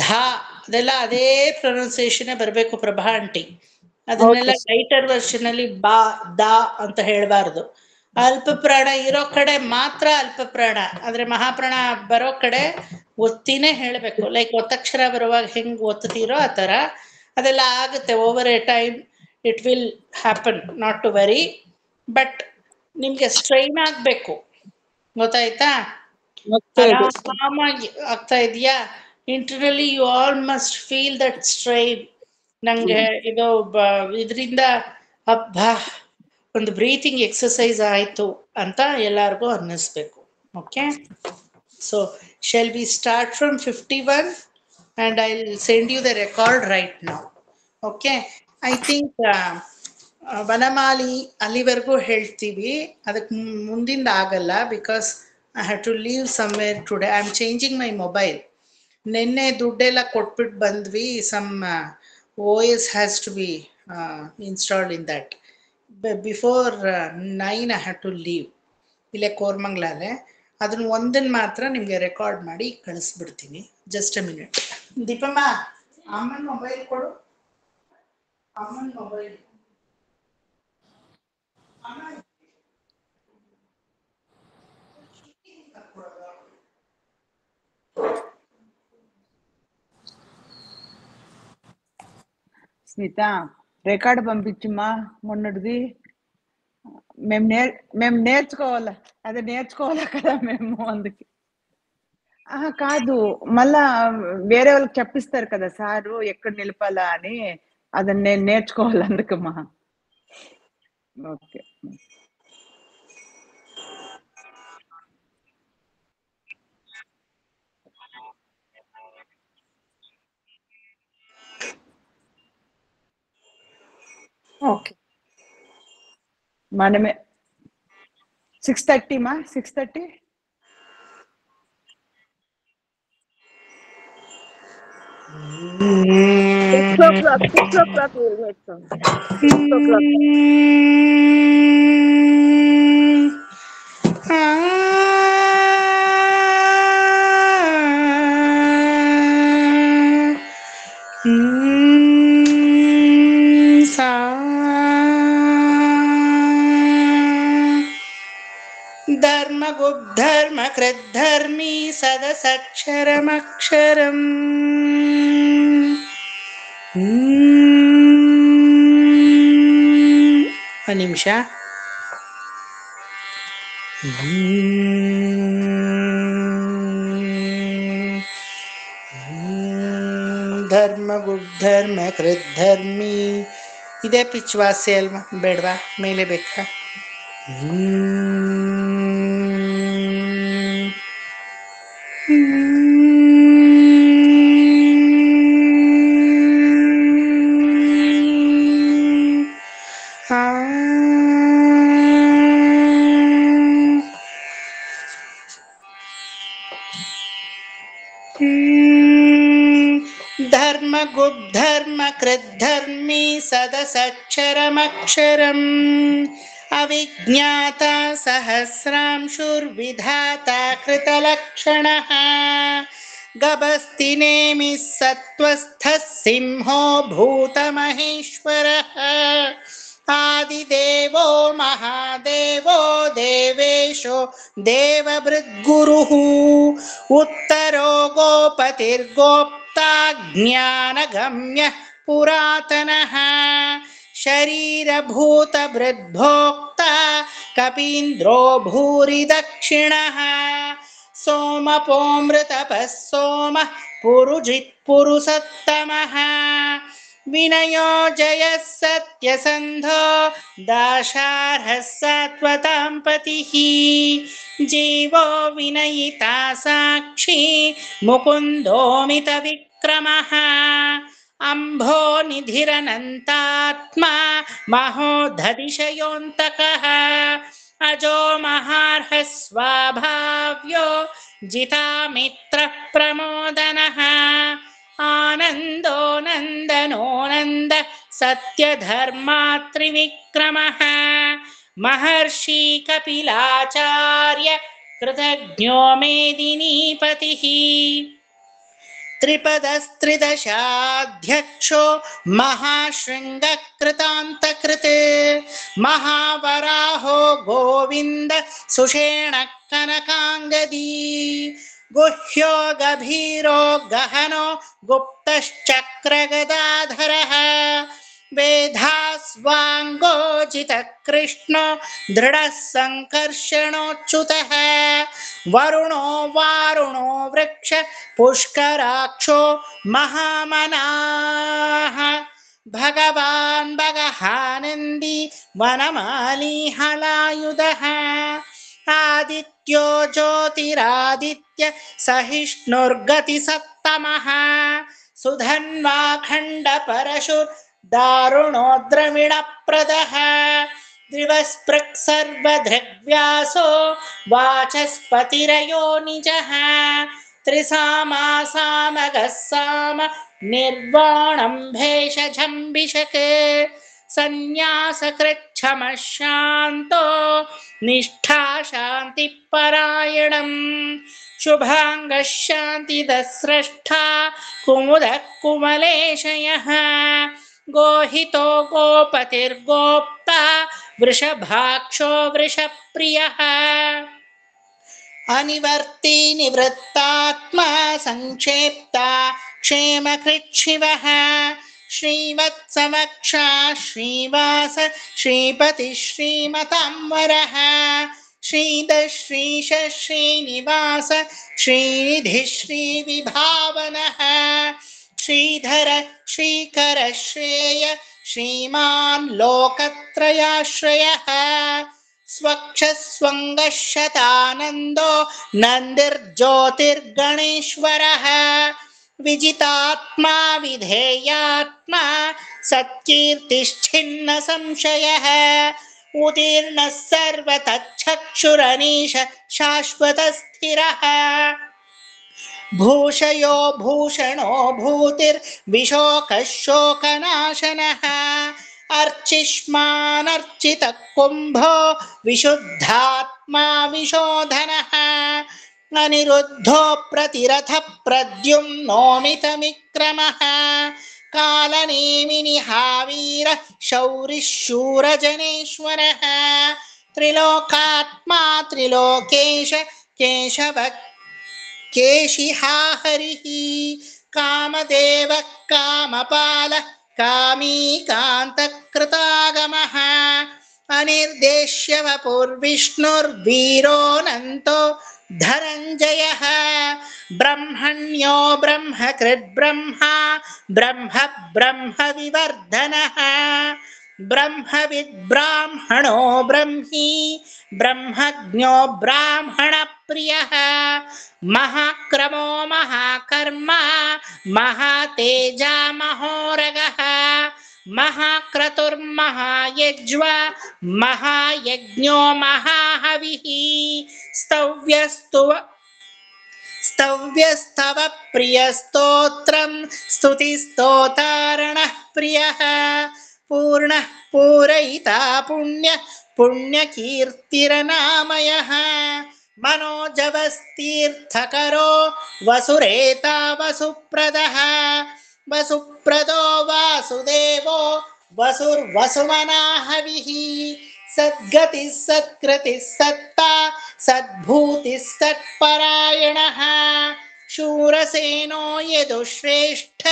ಧಾ ಅದೆಲ್ಲ ಅದೇ ಪ್ರೊನೌನ್ಸಿಯೇಷನ್ ಬರಬೇಕು. ಪ್ರಭಾ ಆಂಟಿ ಅದನ್ನೆಲ್ಲ ರೈಟರ್ ವರ್ಷನ್ ಅಲ್ಲಿ ಬಾ ದಾ ಅಂತ ಹೇಳಬಾರ್ದು. ಅಲ್ಪ ಪ್ರಾಣ ಇರೋ ಕಡೆ ಮಾತ್ರ ಅಲ್ಪ ಪ್ರಾಣ, ಆದ್ರೆ ಮಹಾಪ್ರಾಣ ಬರೋ ಕಡೆ ಒತ್ತಿನೇ ಹೇಳಬೇಕು. ಲೈಕ್ ಒತ್ತಕ್ಷರ ಬರುವಾಗ ಹೆಂಗ್ ಒತ್ತೀರೋ ಆ ತರ ಅದೆಲ್ಲ ಆಗುತ್ತೆ. Over a time it will happen, not to worry. But ನಿಮ್ಗೆ ಸ್ಟ್ರೈನ್ ಆಗ್ಬೇಕು, ಗೊತ್ತಾಯ್ತಾ? ಆರಾಮಾಗಿ ಆಗ್ತಾ ಇದೆಯಾ? Internally you all must feel that strain. ನಂಗೆ ಇದು ಇದರಿಂದ ಅಬ್ಬಾ ಒಂದು ಬ್ರೀತಿಂಗ್ ಎಕ್ಸಸೈಸ್ ಆಯ್ತು ಅಂತ ಎಲ್ಲಾರ್ಗೂ ಅನ್ನಿಸ್ಬೇಕು. Okay, so shall we start from 51 and I'll send you the record right now. Okay, I think Vanamali ಅಲ್ಲಿವರೆಗೂ ಹೇಳ್ತೀವಿ, ಅದಕ್ಕೆ ಮುಂದಿಂದ ಆಗಲ್ಲ. Because I have to leave somewhere today. I am changing my mobile. ನಿನ್ನೆ ದುಡ್ಡೆಲ್ಲ ಕೊಟ್ಬಿಟ್ಟು ಬಂದ್ವಿ. Some OS has to be installed in that. Before 9 I had to leave. ಇಲ್ಲೇ ಕೋರ್ಮಂಗ್ಲಾಲೆ. ಅದನ್ನ ಒಂದನ್ನು ಮಾತ್ರ ನಿಮಗೆ ರೆಕಾರ್ಡ್ ಮಾಡಿ ಕಳಿಸ್ಬಿಡ್ತೀನಿ. Just a minute. ದೀಪಮ್ಮ, ಅಮ್ಮನ ಮೊಬೈಲ್ ಕೊಡು. ಅಮ್ಮನ ಮೊಬೈಲ್. స్మిత రికార్డు పంపించమ్మా మొన్నటిది. మేము నేర్చుకోవాలా, అదే నేర్చుకోవాలా కదా మేము, అందుకే. కాదు, మళ్ళా వేరే వాళ్ళకి చెప్పిస్తారు కదా సారు ఎక్కడ నిలపాలా అని, అదని నేను నేర్చుకోవాలి అందుకమ్మా. ఓకే. ఓకే. మనమే 6:30 మా 6:30. 6 o'clock. 6 o'clock we'll meet, sir. 6 o'clock. ಧರ್ಮ ಕೃದ್ಧರ್ಮಿ ಸದಸಕ್ಷರಮಕ್ಷರಂ. ಒಂದು ನಿಮಿಷ. ಧರ್ಮ ಗುಡ್ಧರ್ಮ ಕೃದ್ಧರ್ಮಿ. ಇದೇ ಪಿಚ್ ವಾಸಿ ಅಲ್ವಾ? ಬೇಡವಾ? ಮೇಲೆ ಬೇಕಾ? ಧರ್ಮ ಗುಡ್ಧರ್ಮ ಕೃದ್ಧರ್ಮಿ ಸದಸಕ್ಷರಮಕ್ಷರಂ. ಅವಿಜ್ಞಾತ ಸಹಸ್ರಾಂಶುರ್ವಿಧಾತ ಕೃತಲಕ್ಷಣಃ. ಗಭಸ್ತಿ ನೇಮಿ ಸತ್ವಸ್ಥಃ ಸಿಂಹೋ ಭೂತಮಹೇಶ್ವರಃ. ಆದಿದೇವೋ ಮಹಾದೇವೋ ದೇವೇಶೋ ದೇವಭೃದ್ಗುರುಃ. ಉತ್ತರೋ ಗೋಪತಿರ್ಗೋಪ್ತಾ ಜ್ಞಾನಗಮ್ಯಃ ಪುರಾತನಃ. ಶರೀರಭೂತಭೃದ್ಭೋಕ್ತಾ ಕಪೀಂದ್ರೋ ಭೂರಿ ದಕ್ಷಿಣಃ. ಸೋಮಪೋಮೃತಪಃ ಸೋಮಃ ಪುರುಜಿತ್ ಪುರುಸತ್ತಮಃ. ವಿನಯೋ ಜಯಃ ಸತ್ಯಸಂಧೋ ದಾಶಾರ್ಹಃ ಸಾತ್ವತಾಂ ಪತಿಃ. ಜೀವೋ ವಿನಯಿತಾ ಸಾಕ್ಷಿ ಮುಕುಂದೋಮಿತ ವಿಕ್ರಮಃ. ಅಂಭೋ ನಿಧಿರನಂತಾತ್ಮ ಮಹೋದಧಿಶಯೋಂತಕಃ. ಅಜೋ ಮಹಾರ್ಹ ಸ್ವಾಭಾವ್ಯೋ ಜಿತಾಮಿತ್ರ ಪ್ರಮೋದನಃ. ಆನಂದೋ ನಂದನೋ ನಂದ ಸತ್ಯಧರ್ಮಾತ್ರಿವಿಕ್ರಮಃ. ಮಹರ್ಷಿ ಕಪಿಲಾಚಾರ್ಯ ಕೃತಜ್ಞೋ ಮೇದಿನೀಪತಿಃ. ತ್ರಿಪದಸ್ತ್ರಿದಶಾಧ್ಯಕ್ಷೋ ಮಹಾಶೃಂಗಕೃತಾಂತಕೃತ್. ಮಹಾವರಾಹೋ ಗೋವಿಂದ ಸುಷೇಣ ಕನಕಾಂಗದೀ. ಗುಹ್ಯೋ ಗಭೀರೋ ಗಹನೋ ಗುಪ್ತಶ್ಚಕ್ರಗದಾಧರಃ. ವೇದಾಸ್ವಾಂಗೋಜಿತ ಕೃಷ್ಣೋ ದೃಢಃ ಸಂಕರ್ಷಣೋಚ್ಯುತಃ. ವರುಣೋ ವಾರುಣೋ ವೃಕ್ಷ ಪುಷ್ಕರಾಕ್ಷೋ ಮಹಾಮನಾಃ. ಭಗವಾನ್ ಭಗಹಾನಂದಿ ವನಮಾಲಿ ಹಲಾಯುಧಃ. ಆದಿತ್ಯೋ ಜ್ಯೋತಿರಾದಿತ್ಯ ಸಹಿಷ್ಣುರ್ಗತಿ ಸತ್ತಮಃ. ಸುಧನ್ವಾಖಂಡ ಪರಶುರ್ ದಾರುಣೋ ದ್ರವಿಣಪ್ರದಃ. ದಿವಸ್ಪೃಕ್ ಸರ್ವಧೃಗ್ವ್ಯಾಸೋ ವಾಚಸ್ಪತಿರಯೋ ನಿಜಃ. ತ್ರಿಸಾಮಾ ಸಾಮಗಃ ಸಾಮ ನಿರ್ವಾಣಂ ಭೇಷಜಂಬಿಷಕ್. सन्न्यासकृच्छमः शान्तो निष्ठा शान्तिपरायणम् शुभाङ्गः शान्तिदः स्रष्टा कुमुदः कुमलेशयः गोहितो गोपतिर्गोप्ता वृषभाक्षो वृषप्रियः अनिवर्ती निवृत्तात्मा संक्षेप्ता क्षेमकृच्छिवः श्रीवत्सवक्षा श्रीवास श्रीपति श्रीमतांवरः श्रीधर श्रीश श्रीनिवास श्रीनिधि श्रीविभावनः श्रीधर श्रीकर श्रेय श्रीमान् लोकत्रयाश्रयः स्वक्षस्वङ्गशतानन्दो नन्दिर्ज्योतिर्गणेश्वरः विजितात्मा विधेयात्मा सत्कीर्तिश्छिन्न संशयः उदीर्णः सर्वतच्छक्षुरनीश शाश्वतस्थिरः भूषयो भूषणो भूतिर्विशोकः शोकनाशनः अर्चिष्मानर्चितः कुम्भो विशुद्धात्मा विशोधनः अनिरुद्धो प्रतिरथः प्रद्युम्नोमितविक्रमः कालनेमिनिहावीरः शौरिः शूरजनेश्वरः त्रिलोकात्मा त्रिलोकेश केशवः केशिहा हरिः कामदेवः कामपालः कामी कान्तकृतागमः अनिर्देश्य वपुर्विष्णुर्वीरोऽनन्तो धनञ्जयः ब्रह्मण्यो ब्रह्मकृद्ब्रह्मा ब्रह्म ब्रह्मविवर्धनः ब्रह्मविद् ब्राह्मणो ब्रह्मी ब्रह्मज्ञो ब्राह्मणप्रियः महाक्रमो महाकर्मा महातेजा महोरगः महाक्रतुर्महायज्वा महायज्ञो महाहविः स्तव्यस्तव प्रियस्तोत्रं स्तुतिस्तोतारणः प्रियः पूर्णः पूरयिता पुण्यकीर्तिरनामयः मनोजवस्तीर्थकरो वसुरेता वसुप्रदः वसुप्रदो वासुदेवो वसुर्वसुमनाहविः सद्गतिः सत्कृतिः सत्ता सद्भूतिः सत्परायणः शूरसेनो यदुश्रेष्ठ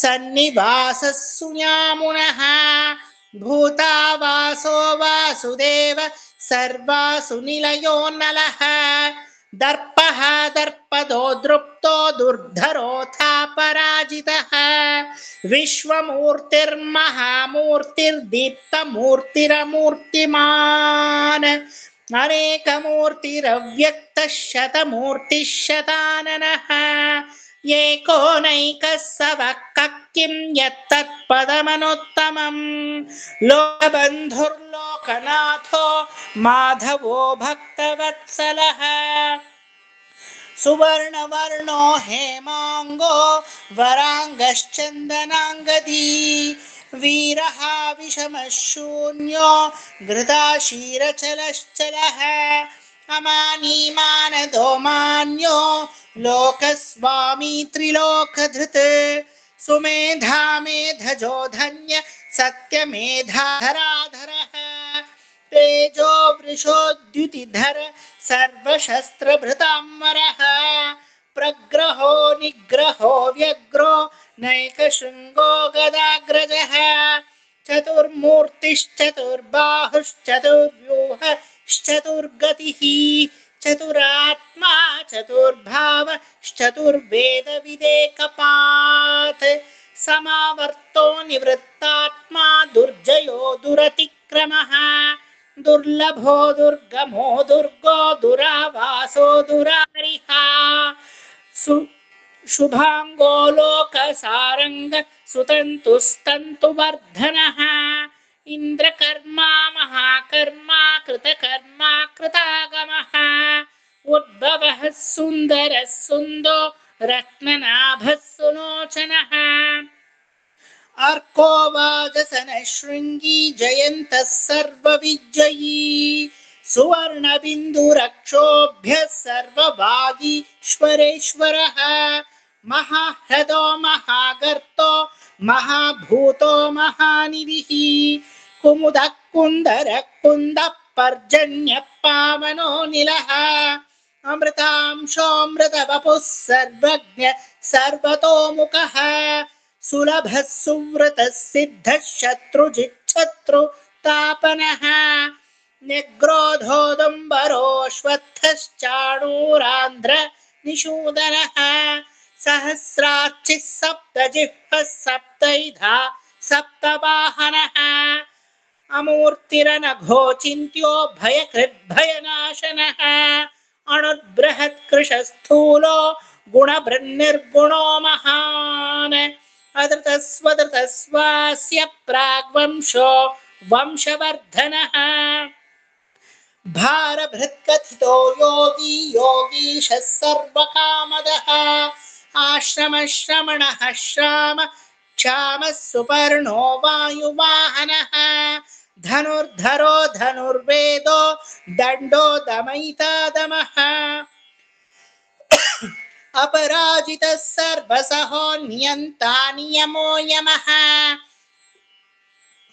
सन्निवासः सुयामुनः भूतावासो वासुदेव सर्वासु निलयो नलः दर्पः दर्पदो दृप्तो दुर्धरोऽथा पराजितः विश्वमूर्तिर्महामूर्तिर्दीप्तमूर्तिरमूर्तिमान् अनेकमूर्तिरव्यक्तः शतमूर्तिः शताननः एकोनैकः सवक्कः किं यत्तत्पदमनुत्तमम् लोकबन्धुर्लोकनाथो माधवो भक्तवत्सलः सुवर्णवर्णो हेमाङ्गो वराङ्गश्चन्दनाङ्गदी वीरः विषमः शून्यो घृताशीरचलश्चलः अमानी मानदो मान्यो लोकस्वामी त्रिलोकधृत् सुमेधा मेधजो धन्य सत्यमेधाधराधरः तेजो वृषोद्युतिधर सर्वशस्त्रभृताम्बरः प्रग्रहो निग्रहो व्यग्रो नैकशृङ्गो गदाग्रजः चतुर्मूर्तिश्चतुर्बाहुश्चतुर्व्यूहश्चतुर्गतिः चतुरात्मा चतुर्भेदविदेकपात् समावर्तो निवृत्तात्मा दुर्जयो दुरतिक्रमः दुर्लभो दुर्गमो दुर्गो दुरावासो दुरारिहा शुभांगो लोकसारंग सुतन्तुस्तन्तुवर्धनः इंद्रकर्मा महाकर्मा कृतकर्मा कृतागमः उद्भवः सुन्दरः सुन्दो रत्ननाभः सुलोचनः अर्को वाजसन शृंगी सर्वविजयी सुवर्णबिन्दुरक्षोभ्यः सर्वभागीश्वरेश्वरः महाह्रदो महागर्तो महाभूतो महानिधिः कुमुदः कुन्दरः कुन्दः पर्जन्यः पावनो निलः अमृतांशोऽमृतवपुः सर्वज्ञ सर्वतोमुखः सुलभः सुव्रतः सिद्धः शत्रुजिच्छत्रुतापनः निग्रोधोदुम्बरोऽश्वत्थश्चाणूरान्ध्र निषूदनः सहस्रार्चिः सप्तजिह्वः सप्तैधा सप्तवाहनः अमूर्तिरनघोचिन्त्यो भयकृद्भयनाशनः अणुर्बृहत्कृशस्थूलो गुणभृन्निर्गुणो महान् अधृतस्वधृतस्वास्य प्राग्वंशो वंशवर्धनः भारभृत्कथितो योगी योगीशः सर्वकामदः आश्रमश्रमणः श्राम क्षामः सुपर्णो वायुवाहनः धनुर्धरो धनुर्वेदो दण्डो दमयिता दमः अपराजितः सर्वसहो नियन्ता नियमो यमः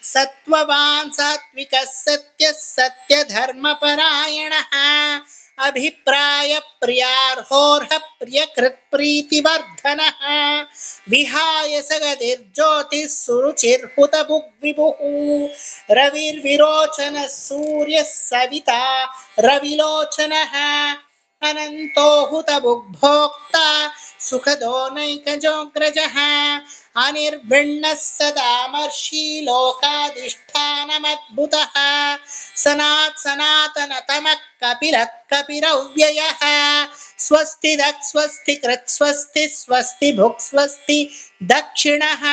सत्त्ववान् सात्विकः सत्यः सत्यधर्मपरायणः अभिप्राय प्रियार्होर्ह प्रियकृत्प्रीतिवर्धनः विहाय सगतिर्ज्योतिः सुरुचिर्हुतभुग्विभुः रविर्विरोचनः सूर्यः सविता रविलोचनः अनन्तो हुतभुग्भोक्ता सुखदो नैकजोऽग्रजः अनिर्भिन्नः सदामर्षि लोकाधिष्ठानमद्भुतः सनातनतमः कपिलः कपिरव्ययः स्वस्तिदः स्वस्तिकृत् स्वस्ति स्वस्ति भुक् स्वस्ति दक्षिणः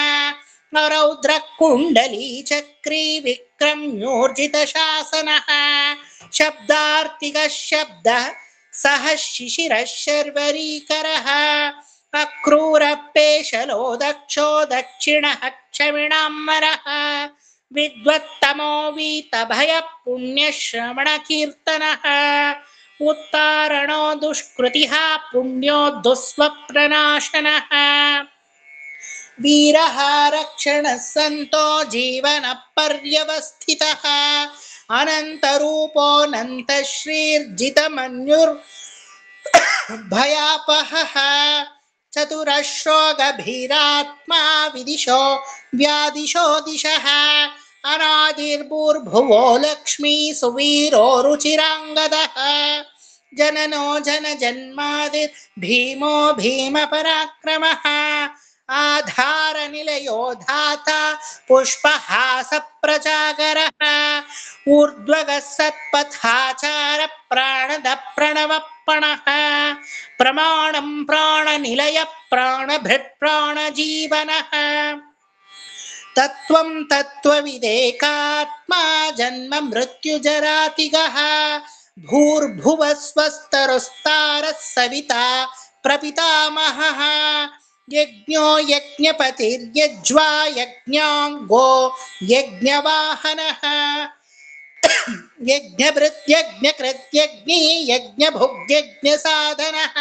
रौद्रः कुण्डली चक्री विक्रम्योर्जितशासनः शब्दार्तिकः शब्दः सह शिशिरः शर्वरीकरः अक्रूरपेशलो दक्षो दक्षिणः क्षमिणाम्बरः विद्वत्तमो वीतभयः पुण्यश्रवणकीर्तनः उत्तारणो दुष्कृतिः पुण्यो दुःस्वप्ननाशनः वीरः रक्षणः सन्तो जीवनः पर्यवस्थितः अनन्तरूपोऽनन्तश्रीर्जितमन्युर्भयापहः चतुरश्रो गभीरात्मा विदिशो व्यादिशो दिशः अनादिर्भूर्भुवो लक्ष्मी सुवीरो रुचिराङ्गदः जननो जनजन्मादिर्भीमो भीमपराक्रमः आधारनिलयो धाता पुष्पहासप्रजागरः ऊर्ध्वगः सत्पथाचार प्राणद प्रणवप्पणः प्रमाणं प्राणनिलय प्राणभृत् प्राणजीवनः तत्त्वं तत्त्वविदेकात्मा जन्म मृत्युजरातिगः भूर्भुवः स्वस्तरुस्तारः सविता प्रपितामहः यज्ञो यज्ञपतिर्यज्वा यज्ञाङ्गो यज्ञवाहनः यज्ञभृत्यज्ञकृत्यज्ञी यज्ञभुग्यज्ञसाधनः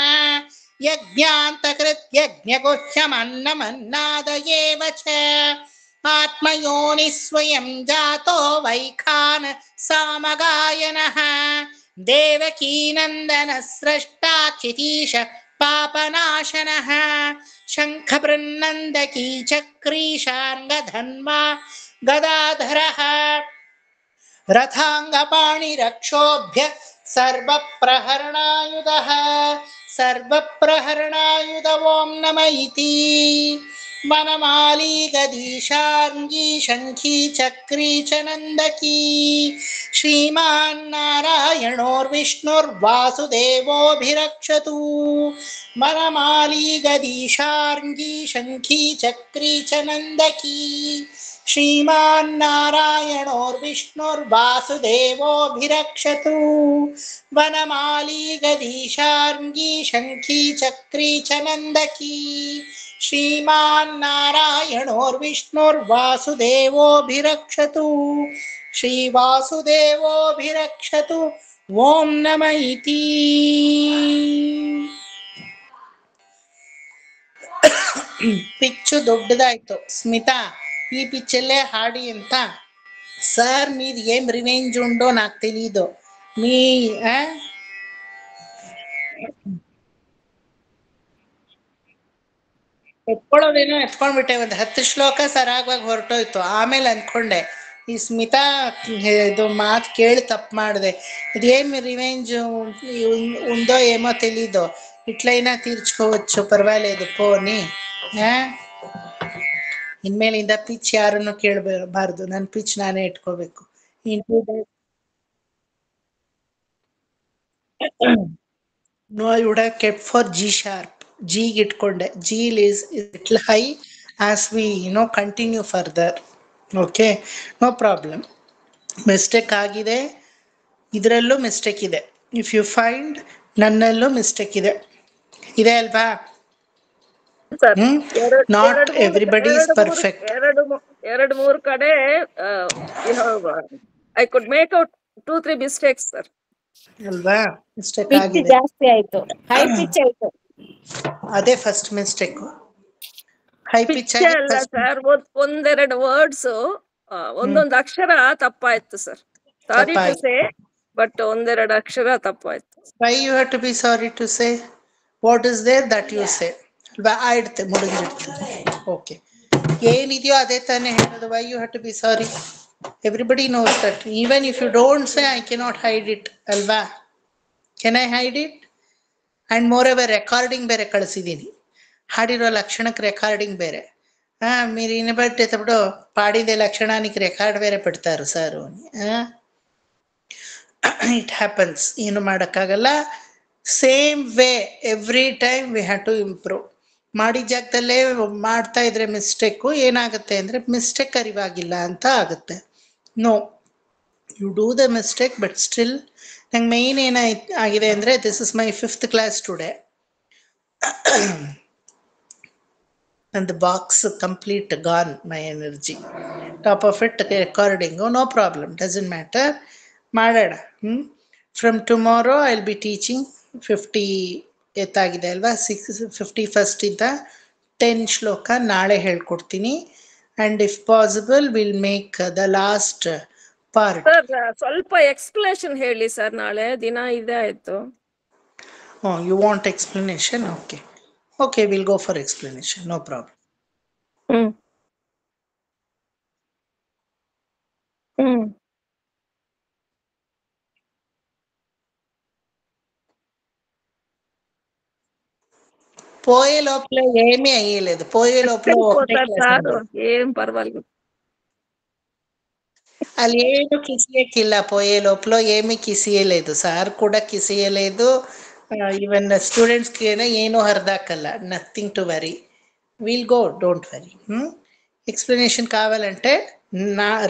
यज्ञान्तकृत् यज्ञगुह्यमन्नमन्नाद एव च आत्मयोनिः स्वयं जातो वैखान सामगायनः देवकीनन्दनः स्रष्टा क्षितीश पापनाशनः शङ्खबृन्नन्दकी चक्रीशार्ङ्गधन्वा गदाधरः रथाङ्गपाणिरक्षोभ्य सर्वप्रहरणायुधः सर्वप्रहरणायुध ॐ नम इति वनमाली गदीशार्ङ्गी शङ्खी चक्री च नन्दकी श्रीमान्नारायणोर्विष्णुर्वासुदेवोऽभिरक्षतु वनमाली गदीशार्ङ्गी शङ्खी चक्री च नन्दकी श्रीमान्नारायणोर्विष्णुर्वासुदेवोऽभिरक्षतु वनमाली गदीशार्ङ्गी शङ्खी चक्री च नन्दकी श्रीमान्नारायणोर्विष्णुर्वासुदेवोऽभिरक्षतु ಶ್ರೀವಾಸುದೇವೋಭಿರಕ್ಷತು ಓಂ ನಮ ಇತಿ. ಪಿಚ್ಚು దొడ్డదాಯ್ತು. స్మితా ఈ పిచ్చల్లే హాడి ಅಂತ. సార్ మీది ఏం రివెంజ్ ఉందో నాకు తెలీదు. మీ ಎತ್ಕೊಳ್ಳೋದೇನೋ ಎತ್ಕೊಂಡ್ಬಿಟ್ಟೆ. ಒಂದು 10 ಶ್ಲೋಕ ಸರಾಗವಾಗಿ ಹೊರಟೋಯ್ತು. ಆಮೇಲೆ ಅನ್ಕೊಂಡೆ ಈ ಸ್ಮಿತಾ ಇದು ಮಾತು ಕೇಳಿ ತಪ್ಪು ಮಾಡಿದೆ. ಇದೇನು ರಿವೆಂಜ್ ఉందో ఏమో తెలీదు. ఇట్లయినా తీర్చుకోవచ్చు, పర్వాలేదు పోని. ಇನ್ಮೇಲಿಂದ ಪಿಚ್ ಯಾರನ್ನು ಕೇಳಬಾರ್ದು, ನನ್ನ ಪಿಚ್ ನಾನೇ ಇಟ್ಕೋಬೇಕು. No, I would have kept for G sharp. G ಇಟ್ಕೊಂಡೆ. G is little high as we continue further. Okay, no problem. Mistake ಆಗಿದೆ, ಇದರಲ್ಲೂ ಮಿಸ್ಟೇಕ್ ಇದೆ. ಇಫ್ ಯು ಫೈಂಡ್ ನನ್ನಲ್ಲೂ ಮಿಸ್ಟೇಕ್ ಇದೆ ಅಲ್ವಾ? Not everybody is perfect. ಎರಡು ಮೂರು ಕಡೆ I could make out 2-3 mistakes sir. ಅಲ್ವಾ? ಮಿಸ್ಟೇಕ್ ಪಿಚ್ ಆಗಿದೆ. ಜಾಸ್ತಿ ಆಯ್ತು, ಹೈ ಪಿಚ್ ಆಯ್ತು. ಅದೇ ಫಸ್ಟ್ ಮಿಸ್ಟೇಕ್. ಹೈ ಪಿಚ್ ಅಲ್ಲ ಸರ್, ಒಂದೆರಡು ವರ್ಡ್ಸ್ ಒಂದೊಂದು ಅಕ್ಷರ ತಪ್ಪಾಯ್ತು sir. Sorry to say, but ಒಂದೆರಡು ಅಕ್ಷರ ತಪ್ಪಾಯ್ತು. Why you have to be sorry to say? What is there that you say? ಆಯ್ತು, ಮುಗಿದಿರುತ್ತೆ. ಓಕೆ, ಏನಿದೆಯೋ ಅದೇ ತಾನೇ ಹೇಳೋದು. Why you have to be sorry? Everybody knows that. Even if you don't say, I cannot hide it. ಅಲ್ವಾ? Can I hide it? And moreover, recording ಬೇರೆ ಕಳಿಸಿದ್ದೀನಿ. ಹಾಡಿರೋ ಲಕ್ಷಣಕ್ಕೆ recording ಬೇರೆ. మీరు వినబట్టేటప్పుడు పాడిదే లక్షణానికి record ಬೇರೆ ಬಿಡ್ತಾರೆ ಸರ್. ಇಟ್ ಹ್ಯಾಪನ್ಸ್, ಏನು ಮಾಡೋಕ್ಕಾಗಲ್ಲ. Same way every time we have to improve. ಮಾಡಿದ ಜಾಗದಲ್ಲೇ ಮಾಡ್ತಾ ಇದ್ರೆ ಮಿಸ್ಟೇಕು ಏನಾಗುತ್ತೆ ಅಂದರೆ ಮಿಸ್ಟೇಕ್ ಅರಿವಾಗಿಲ್ಲ ಅಂತ ಆಗುತ್ತೆ. No, you do the mistake, but still ನಂಗೆ ಮೇಯ್ನ್ ಏನಾಗಿದೆ ಅಂದರೆ this is my 5th class today. And the box complete gone, my energy. Top of it recording. Oh, no problem, doesn't matter. Madada. From tomorrow I'll be teaching 50 ಎತ್ತಾಗಿದೆ ಅಲ್ವಾ, 51st ಇಂದ 10 ಶ್ಲೋಕ ನಾಳೆ ಹೇಳ್ಕೊಡ್ತೀನಿ. And if possible will make the last part. Sir ಸ್ವಲ್ಪ explanation ಹೇಳಿ sir, ನಾಳೆ ದಿನ ಇದೆ ಆಯ್ತು. You want explanation? Okay, okay, we'll go for explanation, no problem. పోయే లోపల ఏమీ అయ్యలేదు. పోయే లోపల ఏం పర్వాలేదు, ಅಲ್ಲಿ ಏನು ಕಿಸಿಯಕ್ಕಿಲ್ಲ. పోయే లోపల ఏమీ ಕಿಸಿಯలేదు. ಸಾರ್ ಕೂಡ ಕಿಸಿಯలేదు. ಈವನ್ ಸ್ಟೂಡೆಂಟ್ಸ್ಗೆ ಏನೂ ಹರಿದಾಕಲ್ಲ. Nothing to worry. Will go, don't worry. Explanation కావాలంటే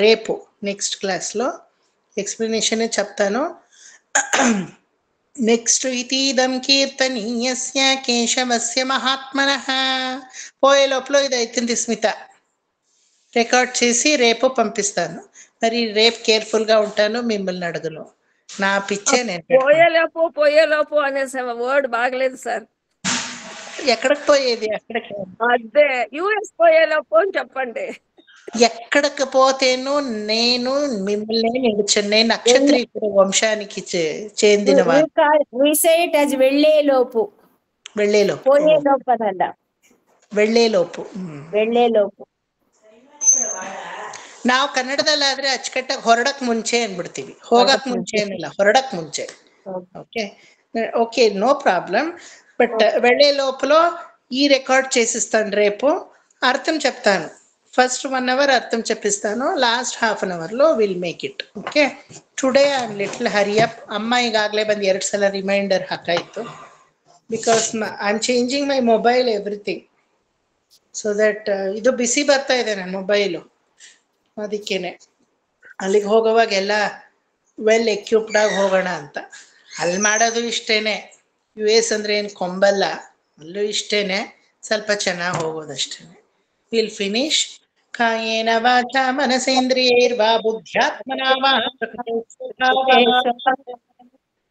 రేపు నెక్స్ట్ క్లాస్లో ఎక్స్ప్లెనేషనే చెప్తాను. నెక్స్ట్ ఇతీదం కీర్తనీయస్య కేశవస్య మహాత్మనః. పోయే లోపల ఇది అవుతుంది స్మిత. రికార్డ్ చేసి రేపు పంపిస్తాను. మరి రేపు కేర్ఫుల్గా ఉంటాను, మిమ్మల్ని అడగను. నా పిచ్చే నేను. పోయేలోపు అనే వర్డ్ బాగలేదు సార్. ఎక్కడికి పోయేది? అక్కడికి అదే యుఎస్ పోయేలోపు అని చెప్పండి. ఎక్కడికి పోతేను నేను మిమ్మల్ని నిలుచున్న నక్షత్రీకుల వంశానికి చెందిన వెళ్ళేలోపు. వెళ్ళేలోపు, పోయేలోపు అనಲ್ಲ, వెళ్ళేలోపు. వెళ్ళేలోపు ನಾವು ಕನ್ನಡದಲ್ಲಾದ್ರೆ ಅಚ್ಚುಕಟ್ಟಾಗಿ ಹೊರಡಕ್ ಮುಂಚೆ ಅನ್ಬಿಡ್ತೀವಿ. ಹೋಗಕ್ ಮುಂಚೆ ಏನಿಲ್ಲ, ಹೊರಡಕ್ ಮುಂಚೆ. Okay okay, no problem. But వెళ్ళే లోపల ఈ రికార్డ్ చేసిస్తాను. రేపు అర్థం చెప్తాను. ఫస్ట్ 1 hour అర్థం చెప్పిస్తాను. Last ½ an hour will make it. Okay, today I am little hurry up. ಅಮ್ಮ ಈಗಾಗಲೇ ಬಂದು 2 ಸಲ ರಿಮೈಂಡರ್ ಹಾಕಾಯ್ತು. Because I am changing my mobile everything. So that ಇದು ಬಿಸಿ ಬರ್ತಾ ಇದೆ ನನ್ನ ಮೊಬೈಲು. ಅದಕ್ಕೇನೆ ಅಲ್ಲಿಗೆ ಹೋಗೋವಾಗ ಎಲ್ಲ ವೆಲ್ ಎಕ್ವಿಪ್ಡ್ ಆಗಿ ಹೋಗೋಣ ಅಂತ. ಅಲ್ಲಿ ಮಾಡೋದು ಇಷ್ಟೇನೆ. US ಅಂದರೆ ಏನು ಕೊಂಬಲ್ಲ, ಅಲ್ಲೂ ಇಷ್ಟೇನೆ, ಸ್ವಲ್ಪ ಚೆನ್ನಾಗಿ ಹೋಗೋದಷ್ಟೇ. Will finish. ಕಾಯೇನ ವಾಚಾ ಮನಸೇಂದ್ರಿಯೈರ್ವಾ ಬುದ್ಧ್ಯಾತ್ಮನಾ ವಾ ಪ್ರಕೃತೇ ಸ್ವಭಾವಾತ್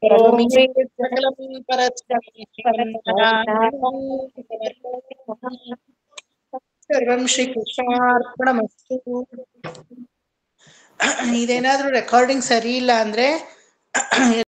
ಕರೋಮಿ ಯತ್ ಸಕಲಂ ಪರಸ್ಮೈ ಶ್ರೀಮನ್ನಾರಾಯಣಾಯ ಸರ್ವಂ ಶ್ರೀಕೃಷ್ಣಾರ್ಪಣಮಸ್ತು. ಇದೇನಾದ್ರೂ ರೆಕಾರ್ಡಿಂಗ್ ಸರಿ ಇಲ್ಲ ಅಂದ್ರೆ